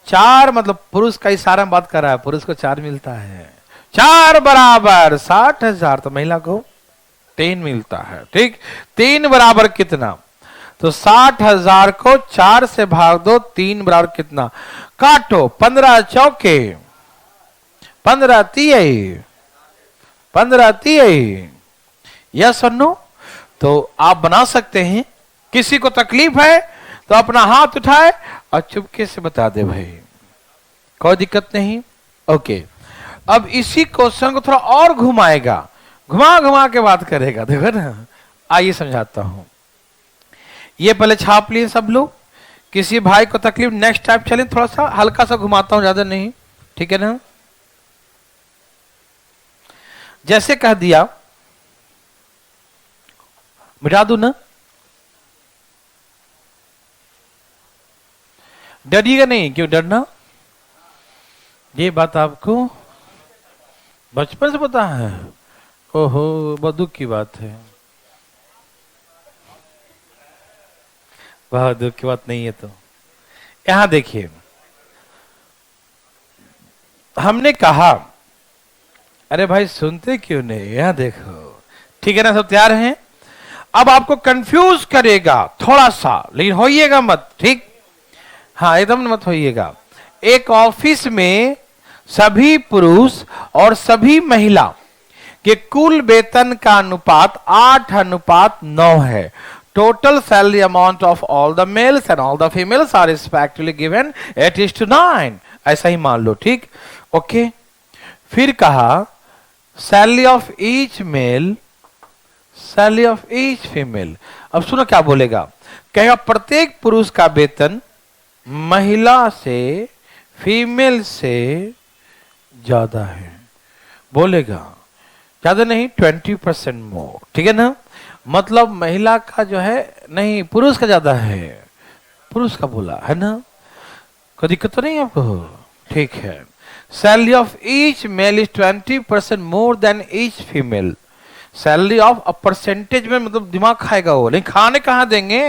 4 मतलब पुरुष का इशारा में बात कर रहा है, पुरुष को 4 मिलता है। 4 बराबर 60,000, तो महिला को 3 मिलता है। ठीक, 3 बराबर कितना? तो 60,000 को 4 से भाग दो, 3 बराबर कितना? काटो, 15 चौके 15 तिहाई 15 तिहाई। यस और नो? तो आप बना सकते हैं। किसी को तकलीफ है तो अपना हाथ उठाए और चुपके से बता दे भाई, कोई दिक्कत नहीं। ओके, अब इसी क्वेश्चन को थोड़ा और घुमाएगा, घुमा घुमा के बात करेगा। देखो ना, आइए समझाता हूं। ये पहले छाप लिए सब लोग। किसी भाई को तकलीफ, नेक्स्ट टाइम चले थोड़ा सा हल्का सा घुमाता हूं, ज्यादा नहीं, ठीक है ना? जैसे कह दिया, मिटा दू ना? डरिएगा नहीं, क्यों डरना? ये बात आपको बचपन से पता है? ओहो, बहुत दुख की बात है। बहुत दुख की बात नहीं है। तो यहां देखिए, हमने कहा, अरे भाई सुनते क्यों नहीं? यहां देखो, ठीक है ना? सब तैयार हैं? अब आपको कंफ्यूज करेगा थोड़ा सा, लेकिन होइएगा मत, ठीक? हाँ, एकदम मत होइएगा। एक ऑफिस में सभी पुरुष और सभी महिला के कुल वेतन का अनुपात 8:9 है। Total salary amount of all the males and all the females are respectively given 8:9। ऐसा ही मान लो, ठीक? ओके, फिर कहा salary of each male, salary of each female. अब सुनो क्या बोलेगा, कहेगा प्रत्येक पुरुष का वेतन महिला से, फीमेल से ज्यादा है। बोलेगा ज्यादा नहीं, 20% मोर, ठीक है ना? मतलब महिला का जो है नहीं, पुरुष का ज्यादा है। पुरुष का बोला है ना? कोई दिक्कत तो नहीं आपको? ठीक है। Salary of each male is 20% more than each female. Salary of a percentage में मतलब दिमाग खाएगा वो, लेकिन खाने कहां देंगे,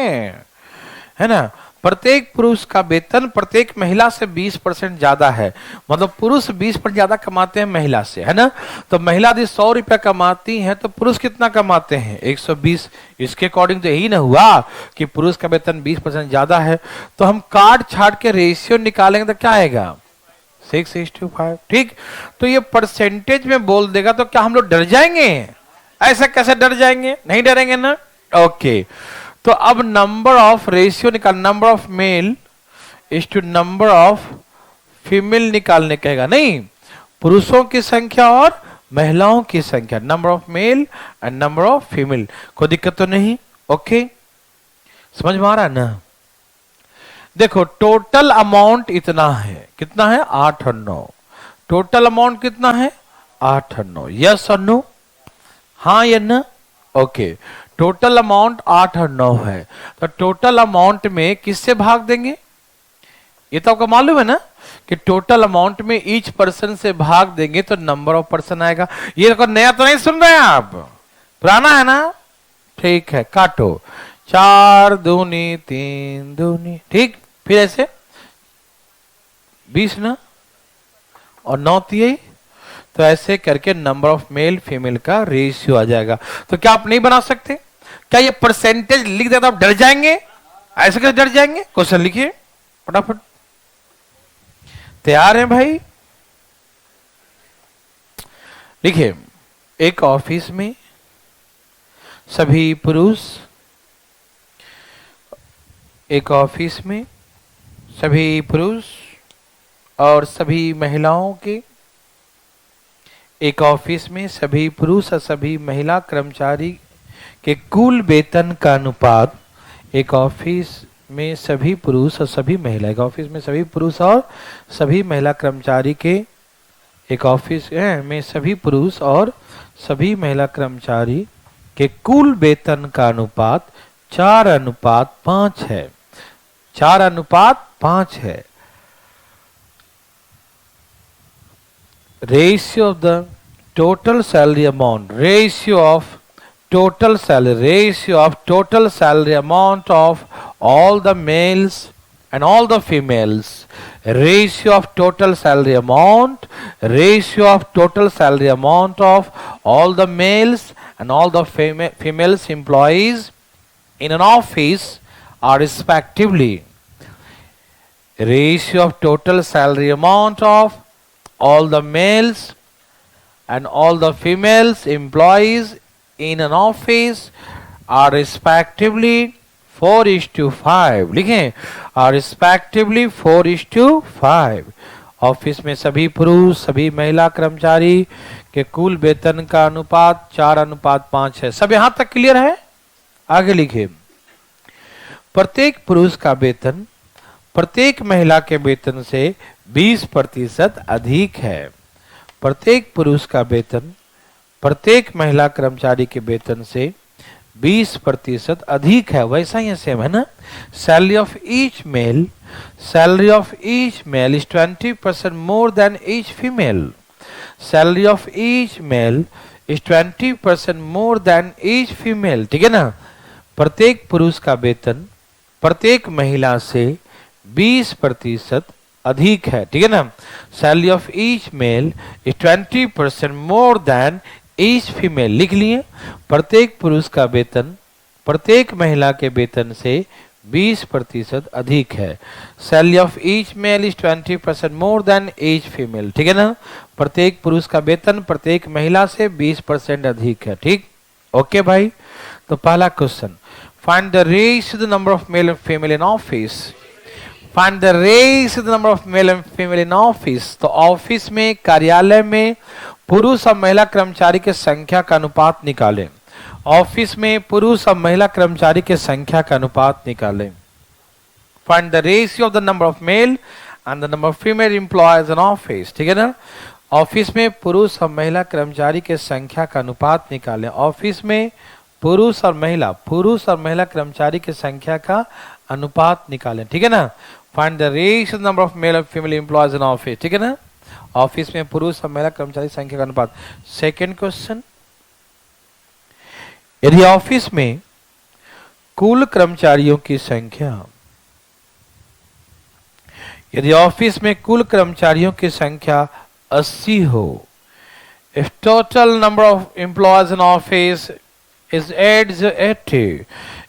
है ना? प्रत्येक पुरुष का वेतन प्रत्येक महिला से 20% ज्यादा है। मतलब पुरुष 20% ज्यादा कमाते हैं महिला से, है ना? तो महिला यदि 100 रुपया कमाती है तो पुरुष कितना कमाते हैं? 120। इसके अकॉर्डिंग तो यही ना हुआ कि पुरुष का वेतन 20% ज्यादा है। तो हम काट छाट के रेशियो निकालेंगे तो क्या आएगा? 6:5, ठीक? तो ये परसेंटेज में बोल देगा तो क्या हम लोग डर जाएंगे? ऐसा कैसे डर जाएंगे? नहीं डरेंगे ना? ओके, तो अब नंबर ऑफ रेशियो निकाल, number of male is to number of female निकालने कहेगा। नहीं, पुरुषों की संख्या और महिलाओं की संख्या, number of male and number of female. कोई दिक्कत तो नहीं? ओके, समझ में आ रहा है ना? देखो, टोटल अमाउंट इतना है, कितना है? 8 और 9। टोटल अमाउंट कितना है? 8 और 9। यस और नो? हाँ या ना? ओके, टोटल अमाउंट 8 और 9 है। तो टोटल अमाउंट में किससे भाग देंगे? ये तो आपको मालूम है ना कि टोटल अमाउंट में ईच पर्सन से भाग देंगे तो नंबर ऑफ पर्सन आएगा। ये देखो, नया तो नहीं सुन रहे हैं आप, पुराना है ना? ठीक है, काटो, 4 दूनी 3 दूनी, ठीक? फिर ऐसे 20 ना, और 9 तिहाई। तो ऐसे करके नंबर ऑफ मेल फीमेल का रेशियो आ जाएगा। तो क्या आप नहीं बना सकते? क्या ये परसेंटेज लिख देता आप डर जाएंगे? ऐसे कैसे डर जाएंगे? क्वेश्चन लिखिए फटाफट। तैयार हैं भाई? लिखिए, एक ऑफिस में सभी पुरुष, एक ऑफिस में सभी पुरुष और सभी महिलाओं के, एक ऑफिस में सभी पुरुष और सभी महिला कर्मचारी के कुल वेतन का अनुपात, एक ऑफिस में सभी पुरुष और सभी महिला, एक ऑफिस में सभी पुरुष और सभी महिला कर्मचारी के, एक ऑफिस में सभी पुरुष और सभी महिला कर्मचारी के कुल वेतन का अनुपात 4:5 है। 4:5 है। Ratio of the total salary amount, ratio of total salary amount of all the males and all the females, ratio of total salary amount, ratio of total salary amount of all the males and all the females employees in an office are respectively ratio of total salary amount of all the males and all the females employees in an office are respectively 4:5। लिखें, are respectively 4:5। Office में सभी पुरुष सभी महिला कर्मचारी के कुल वेतन का अनुपात 4:5 है। सब यहां तक क्लियर है? आगे लिखिए, प्रत्येक पुरुष का वेतन प्रत्येक महिला के वेतन से 20% अधिक है। प्रत्येक पुरुष का वेतन प्रत्येक महिला कर्मचारी के वेतन से 20% अधिक है। वैसा ही सेम है ना। Salary of each male is 20% more than each female. Salary of each male is 20% more than each female. ठीक है ना। प्रत्येक पुरुष का वेतन प्रत्येक महिला से 20% अधिक है। ठीक है ना। Salary of each male is 20% more than each female. लिख लिए, प्रत्येक पुरुष का वेतन प्रत्येक महिला के वेतन से 20% अधिक है। Salary of each male is 20% more than each female. ठीक है ना। प्रत्येक पुरुष का वेतन प्रत्येक महिला से 20% अधिक है। ठीक, ओके भाई। तो पहला question, find the ratio the number of male and female in office. Find the ratio the number of male and female in office. तो ऑफिस में, कार्यालय में पुरुष और महिला कर्मचारी के संख्या का अनुपात निकालें। ऑफिस में पुरुष और महिला कर्मचारी के संख्या का अनुपात निकालें। Find the ratio of the number of male and the number of female employees in office. ठीक है ना। ऑफिस में पुरुष और महिला कर्मचारी के संख्या का अनुपात निकालें। ऑफिस में पुरुष और महिला कर्मचारी की संख्या का अनुपात निकालें। ठीक है ना। Find the ratio number of male और फीमेल एम्प्लॉयज इन ऑफिस। ठीक है ना। ऑफिस में पुरुष और महिला कर्मचारी संख्या का अनुपात। सेकंड क्वेश्चन, यदि ऑफिस में कुल कर्मचारियों की संख्या, यदि ऑफिस में कुल कर्मचारियों की संख्या 80 हो, if total number of employees in office is 80,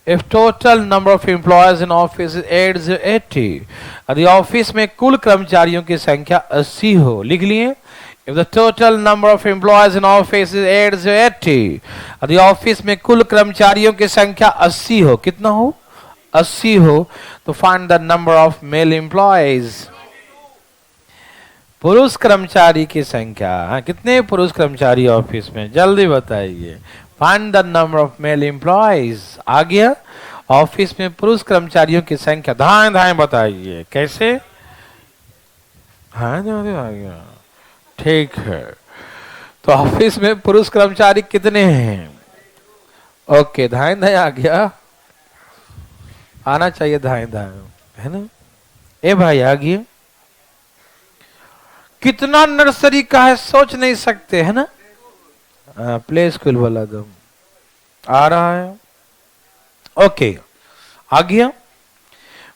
if total number of employees in office is 80, यदि ऑफिस में कुल कर्मचारियों की संख्या 80 हो, लिख लिए, if the total number of employees in office is 80, यदि ऑफिस में कुल कर्मचारियों की संख्या 80 हो, कितना हो? 80 हो, तो find the number of male employees, पुरुष कर्मचारी की संख्या। हाँ, कितने पुरुष कर्मचारी ऑफिस में, जल्दी बताइए। Find the number of male employees. आ गया। ऑफिस में पुरुष कर्मचारियों की संख्या, धाएं धाएं बताइए कैसे। हाँ, आ गया, ठीक है। तो ऑफिस में पुरुष कर्मचारी कितने हैं? ओके, धाएं धाएं आ गया, आना चाहिए धाएं धाएं, है ना। ए भाई आ गया। कितना नर्सरी का है सोच नहीं सकते, है ना। प्ले स्कूल वाला दम आ रहा है। ओके, आ गया।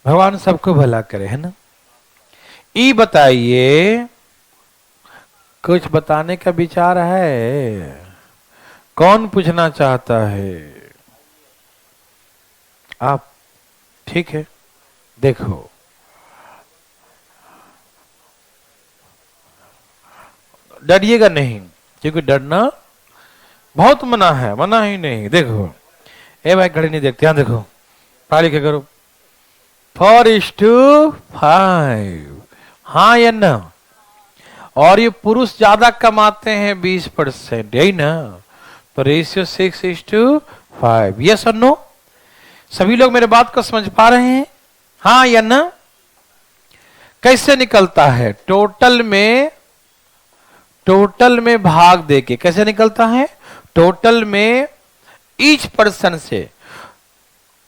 भगवान सबको भला करे, है ना। ई बताइए, कुछ बताने का विचार है? कौन पूछना चाहता है? आप, ठीक है। देखो, डरिएगा नहीं, क्योंकि डरना बहुत मना है, मना ही नहीं। देखो, ए भाई घड़ी नहीं देखते, यहां देखो, पढ़ा लिखा करो। 4:5। हाँ या ना? और ये पुरुष ज्यादा कमाते हैं 20%, यही ना? तो रेशियो 6:5, यस और नो? सभी लोग मेरे बात को समझ पा रहे हैं? हाँ या ना? कैसे निकलता है? टोटल में भाग देके कैसे निकलता है? टोटल में ईच पर्सन से,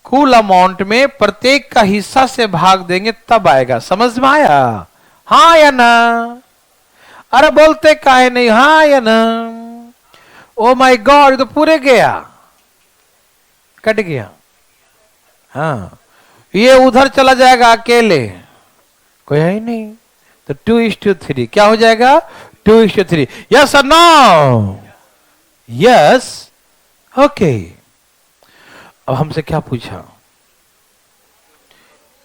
कुल अमाउंट में प्रत्येक का हिस्सा से भाग देंगे तब आएगा। समझ में आया? हाँ या ना? अरे बोलते काहे नहीं? हाँ या ना? ओ माय गॉड, ये तो पूरे गया, कट गया। हाँ, ये उधर चला जाएगा अकेले, कोई है ही नहीं। तो 2:3 क्या हो जाएगा? 2:3। यस और नो? Yes, okay. अब हमसे क्या पूछा?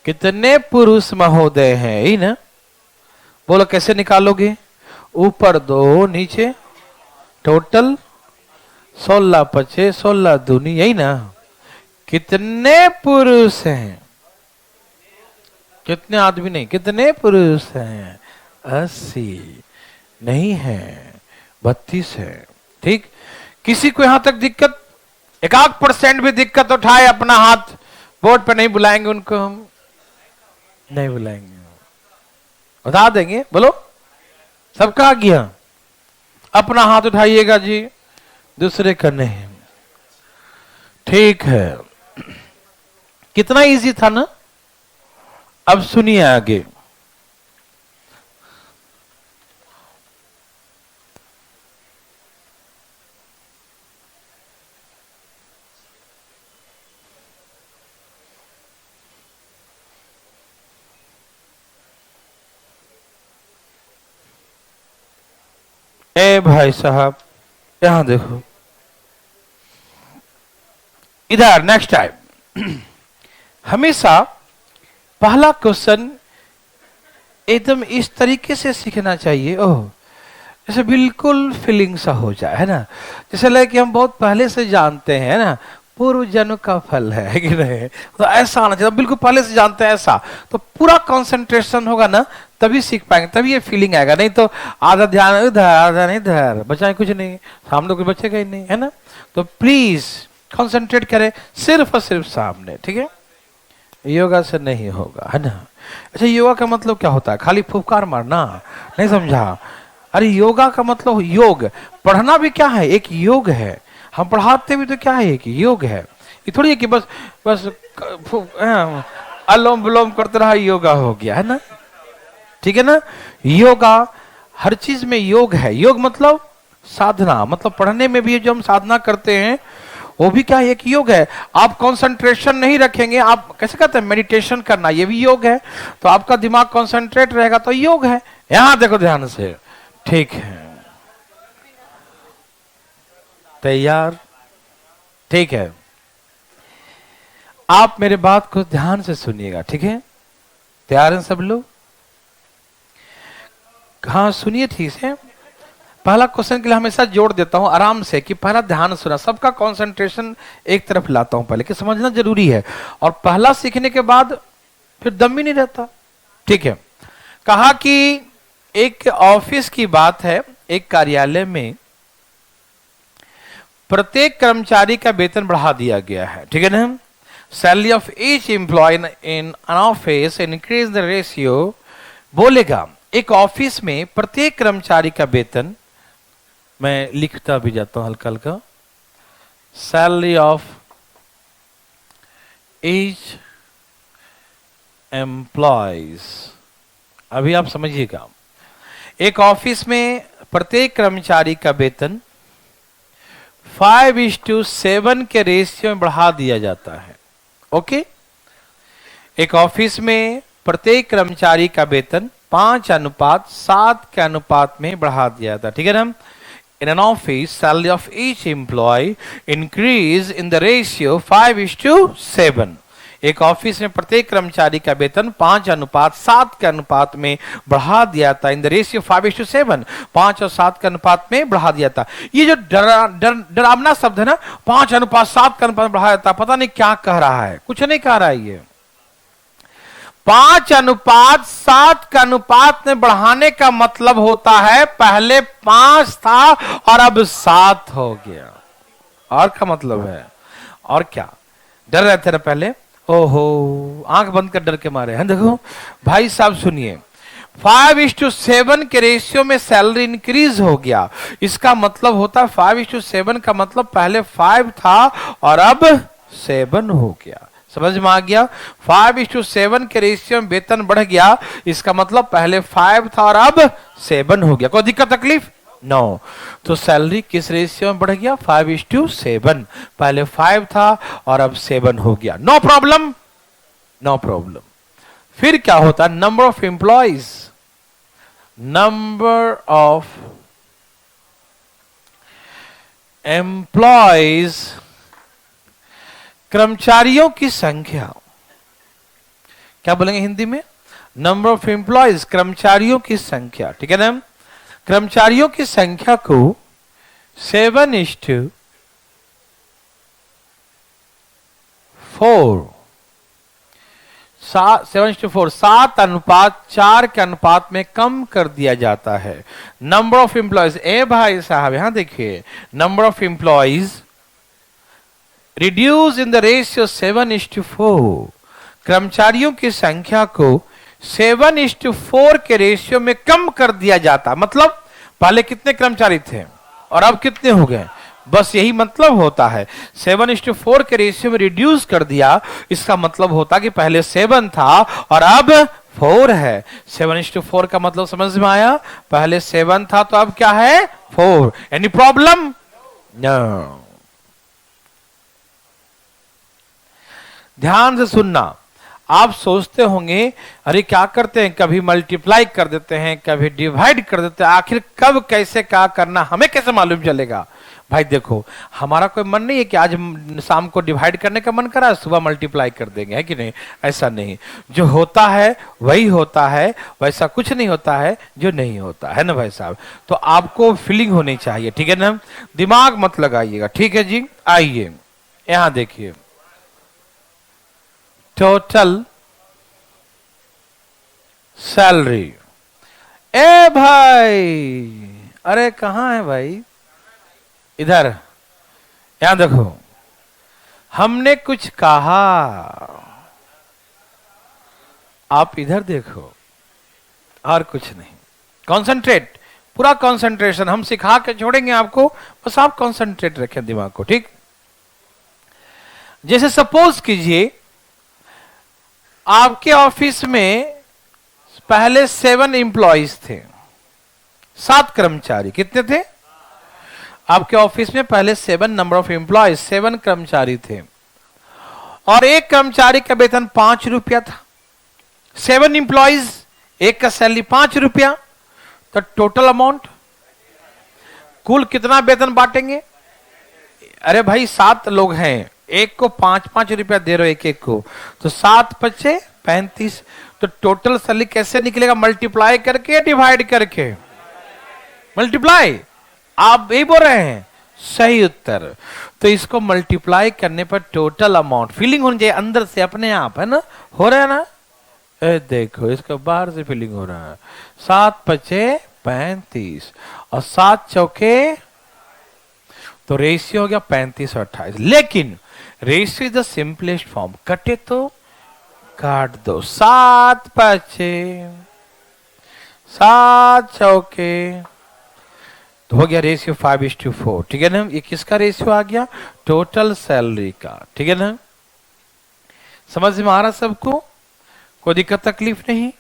कितने पुरुष महोदय हैं, ही ना? बोलो कैसे निकालोगे? ऊपर 2 नीचे टोटल 16 पचे 16 दूनी, यही ना? कितने पुरुष हैं? कितने आदमी नहीं, कितने पुरुष हैं? 80 नहीं है, 32 है। ठीक, किसी को यहां तक दिक्कत? 1% भी दिक्कत उठाए अपना हाथ, बोर्ड पे नहीं बुलाएंगे उनको, हम नहीं बुलाएंगे, बता देंगे। बोलो, सबका आ गया? अपना हाथ उठाइएगा जी, दूसरे का नहीं। ठीक है, कितना इजी था ना? अब सुनिए आगे। ए भाई साहब, यहां देखो, इधर नेक्स्ट टाइम हमेशा पहला क्वेश्चन एकदम इस तरीके से सीखना चाहिए, ओह जैसे बिल्कुल फीलिंग सा हो जाए, है ना? जैसे लगे कि हम बहुत पहले से जानते हैं ना, पूर्व जन्म का फल है कि नहीं? तो ऐसा आना चाहिए, बिल्कुल पहले से जानते हैं ऐसा, तो पूरा कंसंट्रेशन होगा ना, तभी सीख पाएंगे, तभी ये फीलिंग आएगा। नहीं तो आधा ध्यान इधर आधा नहीं इधर, बचाए कुछ नहीं, सामने कुछ बचेगा ही नहीं, है ना? तो प्लीज कंसंट्रेट करें सिर्फ और सिर्फ सामने, ठीक है? योगा से नहीं होगा, है ना? अच्छा, योगा का मतलब क्या होता है? खाली फुफकार मारना? नहीं समझा? अरे योगा का मतलब, योग पढ़ना भी क्या है? एक योग है। हम पढ़ाते भी तो क्या है? एक योग है। ये थोड़ी है कि बस बस अलोम विलोम करते रहा योगा हो गया, है ना? ठीक है ना? योगा, हर चीज में योग है। योग मतलब साधना, मतलब पढ़ने में भी जो हम साधना करते हैं वो भी क्या है? एक योग है। आप कंसंट्रेशन नहीं रखेंगे, आप कैसे कहते हैं मेडिटेशन करना, ये भी योग है। तो आपका दिमाग कंसंट्रेट रहेगा तो योग है। यहां देखो ध्यान से, ठीक है? तैयार? ठीक है, आप मेरे बात को ध्यान से सुनिएगा, ठीक है? तैयार हैं सब लोग? हाँ सुनिए ठीक से। पहला क्वेश्चन के लिए हमेशा जोड़ देता हूं आराम से कि पहला ध्यान सुना, सबका कंसंट्रेशन एक तरफ लाता हूं पहले, कि समझना जरूरी है। और पहला सीखने के बाद फिर दम भी नहीं रहता, ठीक है? कहा कि एक ऑफिस की बात है, एक कार्यालय में प्रत्येक कर्मचारी का वेतन बढ़ा दिया गया है, ठीक है ना? Salary of each employee in an office increase the ratio. बोलेगा एक ऑफिस में प्रत्येक कर्मचारी का वेतन, मैं लिखता भी जाता हूं हल्का हल्का, सैलरी ऑफ ईच एम्प्लॉयज। अभी आप समझिएगा, एक ऑफिस में प्रत्येक कर्मचारी का वेतन 5:7 के रेशियो में बढ़ा दिया जाता है। ओके, एक ऑफिस में प्रत्येक कर्मचारी का वेतन 5:7 के अनुपात में बढ़ा दिया जाता है, ठीक है ना? In an office, salary of each employee increase in the ratio 5:7। एक ऑफिस में प्रत्येक कर्मचारी का वेतन 5:7 के अनुपात में बढ़ा दिया था। इन द रेशियो 5:7, 5 और 7 के अनुपात में बढ़ा दिया था। ये जो डरावना शब्द है ना, 5:7 के अनुपात में बढ़ाया था, पता नहीं क्या कह रहा है, कुछ नहीं कह रहा है। ये 5:7 का अनुपात में बढ़ाने का मतलब होता है पहले 5 था और अब 7 हो गया। और क्या मतलब है? और क्या डर रहे थे ना पहले? ओहो, आंख बंद कर डर के मारे हैं। देखो भाई साहब सुनिए, 5:7 के रेशियो में सैलरी इंक्रीज हो गया। इसका मतलब होता है 5:7 का मतलब पहले 5 था और अब 7 हो गया। समझ में आ गया? 5:7 के रेशियो में वेतन बढ़ गया, इसका मतलब पहले 5 था और अब 7 हो गया। कोई दिक्कत तकलीफ? नो। तो सैलरी किस रेशियो में बढ़ गया? 5:7। पहले 5 था और अब 7 हो गया। No problem, no problem. फिर क्या होता है? Number of employees, number of employees, कर्मचारियों की संख्या। क्या बोलेंगे हिंदी में? नंबर ऑफ एम्प्लॉइज, कर्मचारियों की संख्या। ठीक है ना? कर्मचारियों की संख्या को 7:4 7:4 के अनुपात में कम कर दिया जाता है। नंबर ऑफ एम्प्लॉइज, ए भाई साहब यहां देखिए, number of employees reduce in the ratio 7:4। कर्मचारियों की संख्या को 7:4 के रेशियो में कम कर दिया जाता। मतलब पहले कितने कर्मचारी थे और अब कितने हो गए? बस यही मतलब होता है। 7:4 के रेशियो में रिड्यूस कर दिया, इसका मतलब होता कि पहले 7 था और अब 4 है। 7:4 का मतलब समझ में आया? पहले 7 था तो अब क्या है? 4। Any problem? नो। ध्यान से सुनना। आप सोचते होंगे अरे क्या करते हैं, कभी मल्टीप्लाई कर देते हैं, कभी डिवाइड कर देते हैं, आखिर कब कैसे क्या करना हमें कैसे मालूम चलेगा? भाई देखो, हमारा कोई मन नहीं है कि आज शाम को डिवाइड करने का मन करा सुबह मल्टीप्लाई कर देंगे, है कि नहीं? ऐसा नहीं। जो होता है वही होता है, वैसा कुछ नहीं होता है जो नहीं होता है ना भाई साहब। तो आपको फीलिंग होनी चाहिए, ठीक है ना? दिमाग मत लगाइएगा, ठीक है जी? आइए यहां देखिए, टोटल सैलरी। ए भाई, अरे कहां है भाई? इधर, यहां देखो, हमने कुछ कहा, आप इधर देखो, और कुछ नहीं। कंसंट्रेट, पूरा कंसंट्रेशन हम सिखा के छोड़ेंगे आपको, बस आप कंसंट्रेट रखें दिमाग को, ठीक? जैसे सपोज कीजिए आपके ऑफिस में पहले 7 एम्प्लॉइज थे, 7 कर्मचारी। कितने थे आपके ऑफिस में? पहले 7 नंबर ऑफ एम्प्लॉइज, 7 कर्मचारी थे और एक कर्मचारी का वेतन 5 रुपया था। 7 एम्प्लॉइज, एक का सैलरी 5 रुपया, तो टोटल अमाउंट कुल कितना वेतन बांटेंगे? अरे भाई 7 लोग हैं, एक को 5-5 रुपया दे रहे हो एक एक को, तो 7×5 = 35। तो टोटल सैलरी कैसे निकलेगा? मल्टीप्लाई करके, डिवाइड करके? मल्टीप्लाई। आप यही बोल रहे हैं, सही उत्तर। तो इसको मल्टीप्लाई करने पर टोटल अमाउंट, फीलिंग होनी चाहिए अंदर से अपने आप, है ना? हो रहा है ना? देखो इसको बाहर से फीलिंग हो रहा है। 7×5 = 35 और 7×4 तो रेशियो हो गया 35 और 28। लेकिन ratio is the simplest form, कटे तो काट दो। 7×5 7×4 तो हो गया रेशियो 5:4, ठीक है ना? ये किसका रेशियो आ गया? टोटल सैलरी का, ठीक है ना? समझ में आ रहा सबको? कोई दिक्कत तकलीफ नहीं?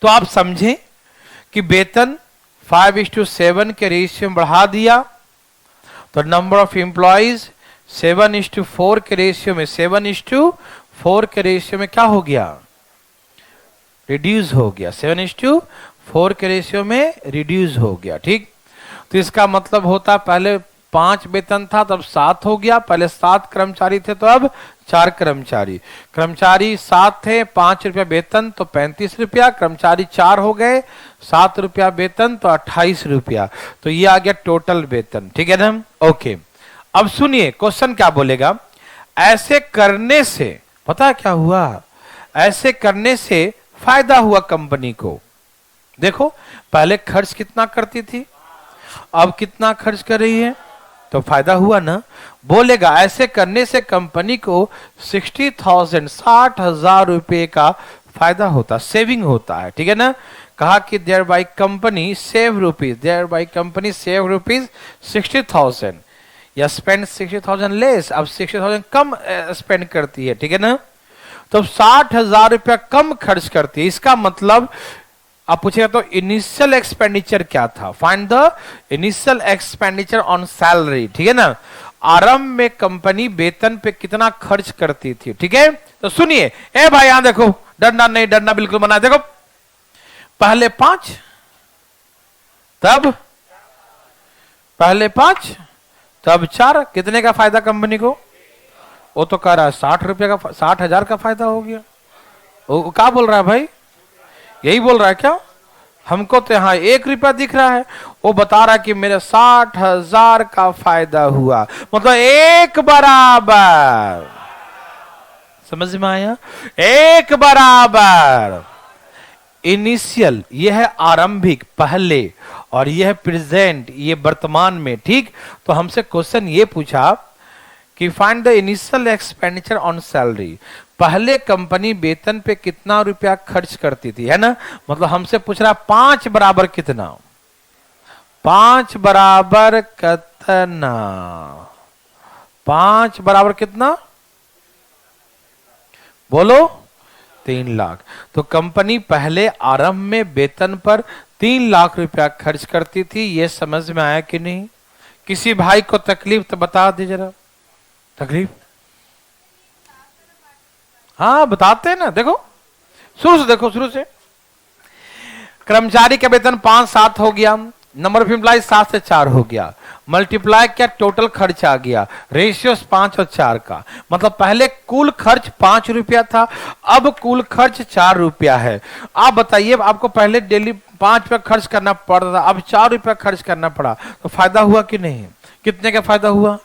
तो आप समझें कि वेतन 5:7 के रेशियो में बढ़ा दिया, तो नंबर ऑफ एम्प्लॉइज 7:4 के रेशियो में, 7:4 के रेशियो में क्या हो गया? रिड्यूस हो गया। 7:4 के रेशियो में रिड्यूस हो गया, ठीक? तो इसका मतलब होता पहले 5 वेतन था तब 7 हो गया, पहले 7 कर्मचारी थे तो अब 4 कर्मचारी। कर्मचारी 7 थे, 5 रुपया वेतन तो 35 रुपया, कर्मचारी 4 हो गए, 7 रुपया वेतन तो 28 रुपया। तो ये आ गया टोटल वेतन, ठीक है ना? ओके, अब सुनिए क्वेश्चन क्या बोलेगा। ऐसे करने से पता है क्या हुआ? ऐसे करने से फायदा हुआ कंपनी को। देखो पहले खर्च कितना करती थी, अब कितना खर्च कर रही है, तो फायदा हुआ ना। बोलेगा ऐसे करने से कंपनी को 60,000 60,000 रुपए का फायदा होता, सेविंग होता है, ठीक है ना। कहा कि thereby company save rupees, thereby company save rupees 60,000 या स्पेंड 60,000 लेस, अब 60,000 कम स्पेंड करती है, ठीक है ना। तो 60,000 रुपया कम खर्च करती है। इसका मतलब आप पूछेगा तो इनिशियल एक्सपेंडिचर क्या था? Find the initial expenditure on salary, ठीक है ना। आरंभ में कंपनी वेतन पे कितना खर्च करती थी, ठीक है। तो सुनिए, ए भाई यहां देखो, डरना नहीं, डरना बिल्कुल मना। देखो पहले 5, तब पहले 5 तब 4, कितने का फायदा कंपनी को? वो तो कह रहा है 60 रुपए का, 60,000 का फायदा हो गया। वो क्या बोल रहा है भाई? यही बोल रहा है क्या? हमको तो यहां 1 रुपया दिख रहा है, वो बता रहा है कि मेरे 60,000 का फायदा हुआ, मतलब एक बराबर। समझ में आया? एक बराबर। इनिशियल यह है आरंभिक, पहले, और यह प्रेजेंट, ये वर्तमान में, ठीक। तो हमसे क्वेश्चन ये पूछा कि find the initial expenditure on salary. पहले कंपनी वेतन पे कितना रुपया खर्च करती थी, है ना। मतलब हमसे पूछ रहा 5 बराबर कितना, 5 बराबर कितना, 5 बराबर कितना बोलो? 3 लाख। तो कंपनी पहले आरंभ में वेतन पर 3 लाख रुपया खर्च करती थी। ये समझ में आया कि नहीं? किसी भाई को तकलीफ तो बता दी जरा, तकलीफ। हाँ बताते हैं ना, देखो शुरू से, देखो शुरू से। कर्मचारी का वेतन 5-7 हो गया, नंबर ऑफ एम्प्लॉय 7 से 4 हो गया, मल्टीप्लाई क्या टोटल खर्च आ गया, रेशियो 5 और 4 का। मतलब पहले कुल खर्च 5 रुपया था, अब कुल खर्च 4 रुपया है। आप बताइए, आपको पहले डेली 5 रुपया खर्च करना पड़ता था, अब 4 रुपया खर्च करना पड़ा, तो फायदा हुआ कि नहीं? कितने का फायदा हुआ?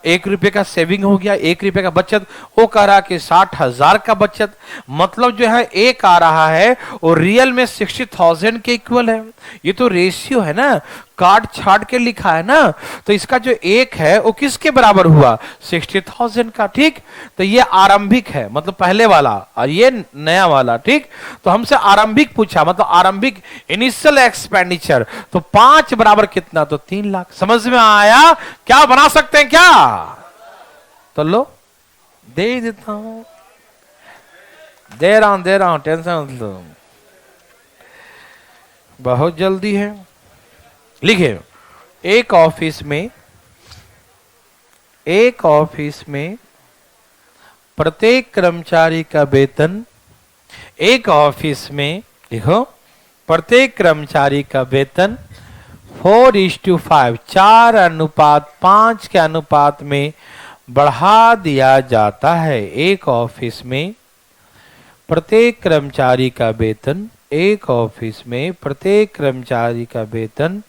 1 रुपये का सेविंग हो गया, 1 रुपये का बचत। वो कह रहा कि 60,000 का बचत, मतलब जो है एक आ रहा है वो रियल में 60,000 के इक्वल है। ये तो रेशियो है ना, काट छाट के लिखा है ना। तो इसका जो एक है वो किसके बराबर हुआ? 60,000 का, ठीक। तो ये आरंभिक है, मतलब पहले वाला, और ये नया वाला, ठीक। तो हमसे आरंभिक पूछा, मतलब आरंभिक इनिशियल एक्सपेंडिचर। तो 5 बराबर कितना? तो 3 लाख। समझ में आया? क्या बना सकते हैं क्या? तो लो दे देता हूं, दे रहा हूं, टेंशन मत लो, बहुत जल्दी है। लिखे, एक ऑफिस में प्रत्येक कर्मचारी का वेतन, एक ऑफिस में लिखो प्रत्येक कर्मचारी का वेतन 4:5 4:5 के अनुपात में बढ़ा दिया जाता है। एक ऑफिस में प्रत्येक कर्मचारी का वेतन, एक ऑफिस में प्रत्येक कर्मचारी का वेतन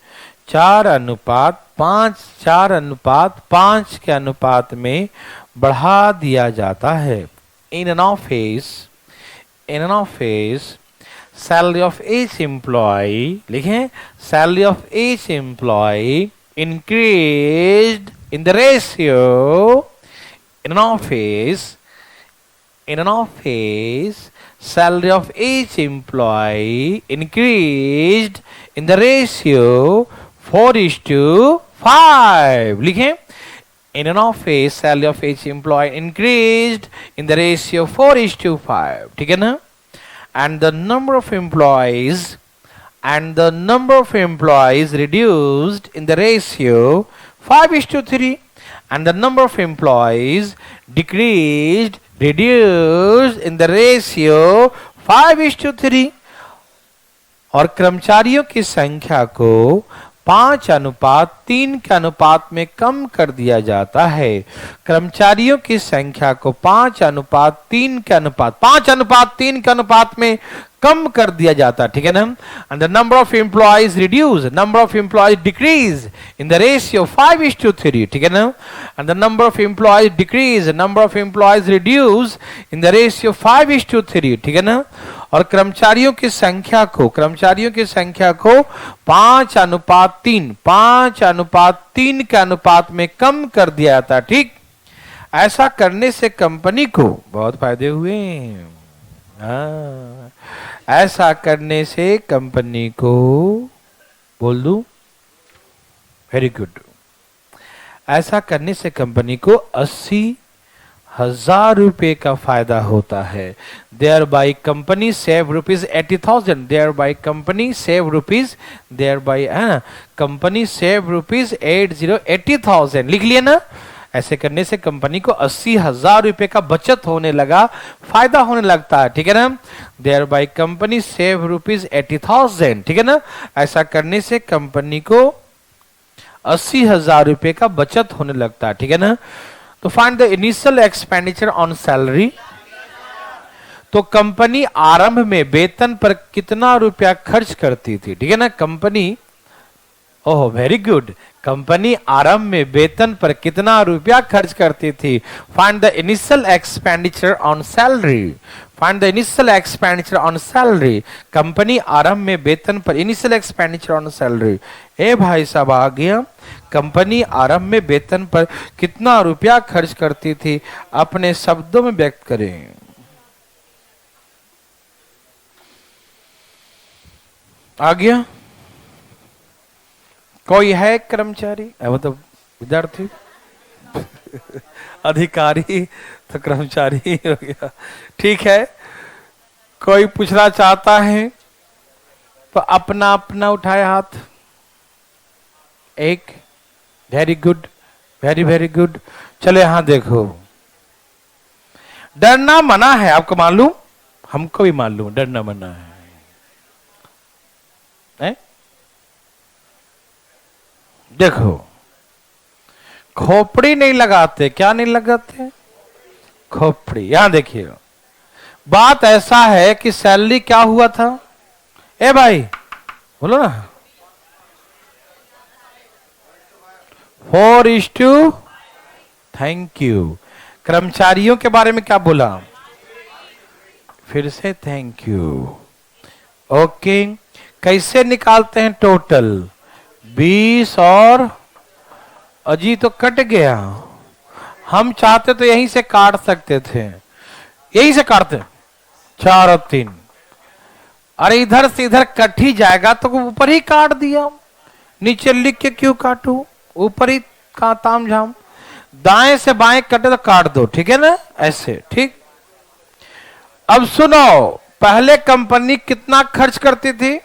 4:5 के अनुपात में बढ़ा दिया जाता है। In an office salary of each employee, लिखें salary of each employee increased in the ratio, in an office salary of each employee increased in the ratio 4:5। लिखें, in an office salary of each employee increased in the ratio 4:5, ठीक है ना। and the number of employees reduced in the ratio 5:3, and the number of employees reduced in the ratio 5:3। और कर्मचारियों की संख्या को 5:3 के अनुपात में कम कर दिया जाता है। कर्मचारियों की संख्या को 5:3 के अनुपात में कम कर दिया जाता, ठीक है ना। And the number of employees reduce, number of employees decrease in the ratio 5:3, ठीक है ना। And the number of employees decrease, number of employees reduce in the ratio 5:3, ठीक है ना। और कर्मचारियों की संख्या को 5:3 के अनुपात में कम कर दिया जाता, ठीक। ऐसा करने से कंपनी को बहुत फायदे हुए। ऐसा करने से कंपनी को, बोल दूं, वेरी गुड, ऐसा करने से कंपनी को 80,000 रुपए का फायदा होता है। Thereby company save ₹80,000, thereby company save company save ₹80,000, लिख लिया ना। ऐसे करने से कंपनी को 80,000 रुपए का बचत होने लगा, फायदा होने लगता है, ठीक है ना। देयर बाई कंपनी सेव ₹80,000, ठीक है ना। ऐसा करने से कंपनी को 80,000 रुपए का बचत होने लगता है, ठीक है ना। तो find the initial expenditure on salary. तो कंपनी आरंभ में वेतन पर कितना रुपया खर्च करती थी, ठीक है ना। Company, oh very good, company आरंभ में वेतन पर कितना रुपया खर्च करती थी। Find the initial expenditure on salary, find the initial expenditure on salary. Company आरंभ में वेतन पर इनिशियल एक्सपेंडिचर ऑन सैलरी। ए भाई साहब आ गया, कंपनी आरंभ में वेतन पर कितना रुपया खर्च करती थी, अपने शब्दों में व्यक्त करें। आ गया। कोई है कर्मचारी, मतलब विद्यार्थी अधिकारी तो कर्मचारी ही हो गया, ठीक है। कोई पूछना चाहता है तो अपना अपना उठाए हाथ। एक, very good, very very good. चले यहां देखो, डरना मना है, आपको मालूम, हमको भी मालूम डरना मना है? देखो, खोपड़ी नहीं लगाते, क्या नहीं लगाते? खोपड़ी। यहां देखिए, बात ऐसा है कि सैलरी क्या हुआ था, ए भाई बोलो ना, 4:, थैंक यू। कर्मचारियों के बारे में क्या बोला, फिर से थैंक यू। ओके, कैसे निकालते हैं टोटल, 20 और अजी तो कट गया। हम चाहते तो यहीं से काट सकते थे, यहीं से काटते, 4 और 3। अरे इधर से इधर कट ही जाएगा तो ऊपर ही काट दिया, नीचे लिख के क्यों काटू, ऊपर ही का ताम झाम। दाएं से बाएं कटे तो काट दो, ठीक है ना, ऐसे, ठीक। अब सुनो, पहले कंपनी कितना खर्च करती थी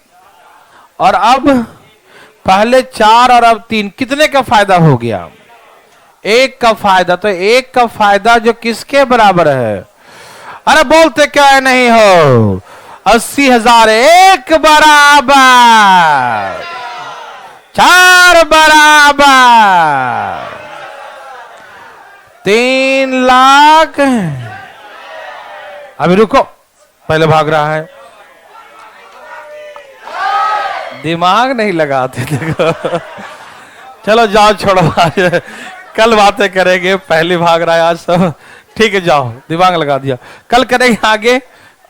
और अब पहले 4 और अब 3, कितने का फायदा हो गया, 1 का फायदा। तो 1 का फायदा जो किसके बराबर है, अरे बोलते क्या नहीं हो, 80,000 1 बराबर 4 बराबर 3 लाख। अभी रुको, पहले भाग रहा है, दिमाग नहीं लगाते देखो। चलो जाओ, छोड़ो, आज कल बातें करेंगे, पहले भाग रहा है आज सब, ठीक है, जाओ, दिमाग लगा दिया, कल करेंगे आगे।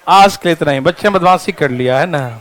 आज के इतना ही, बच्चे बदमाशी कर लिया है ना।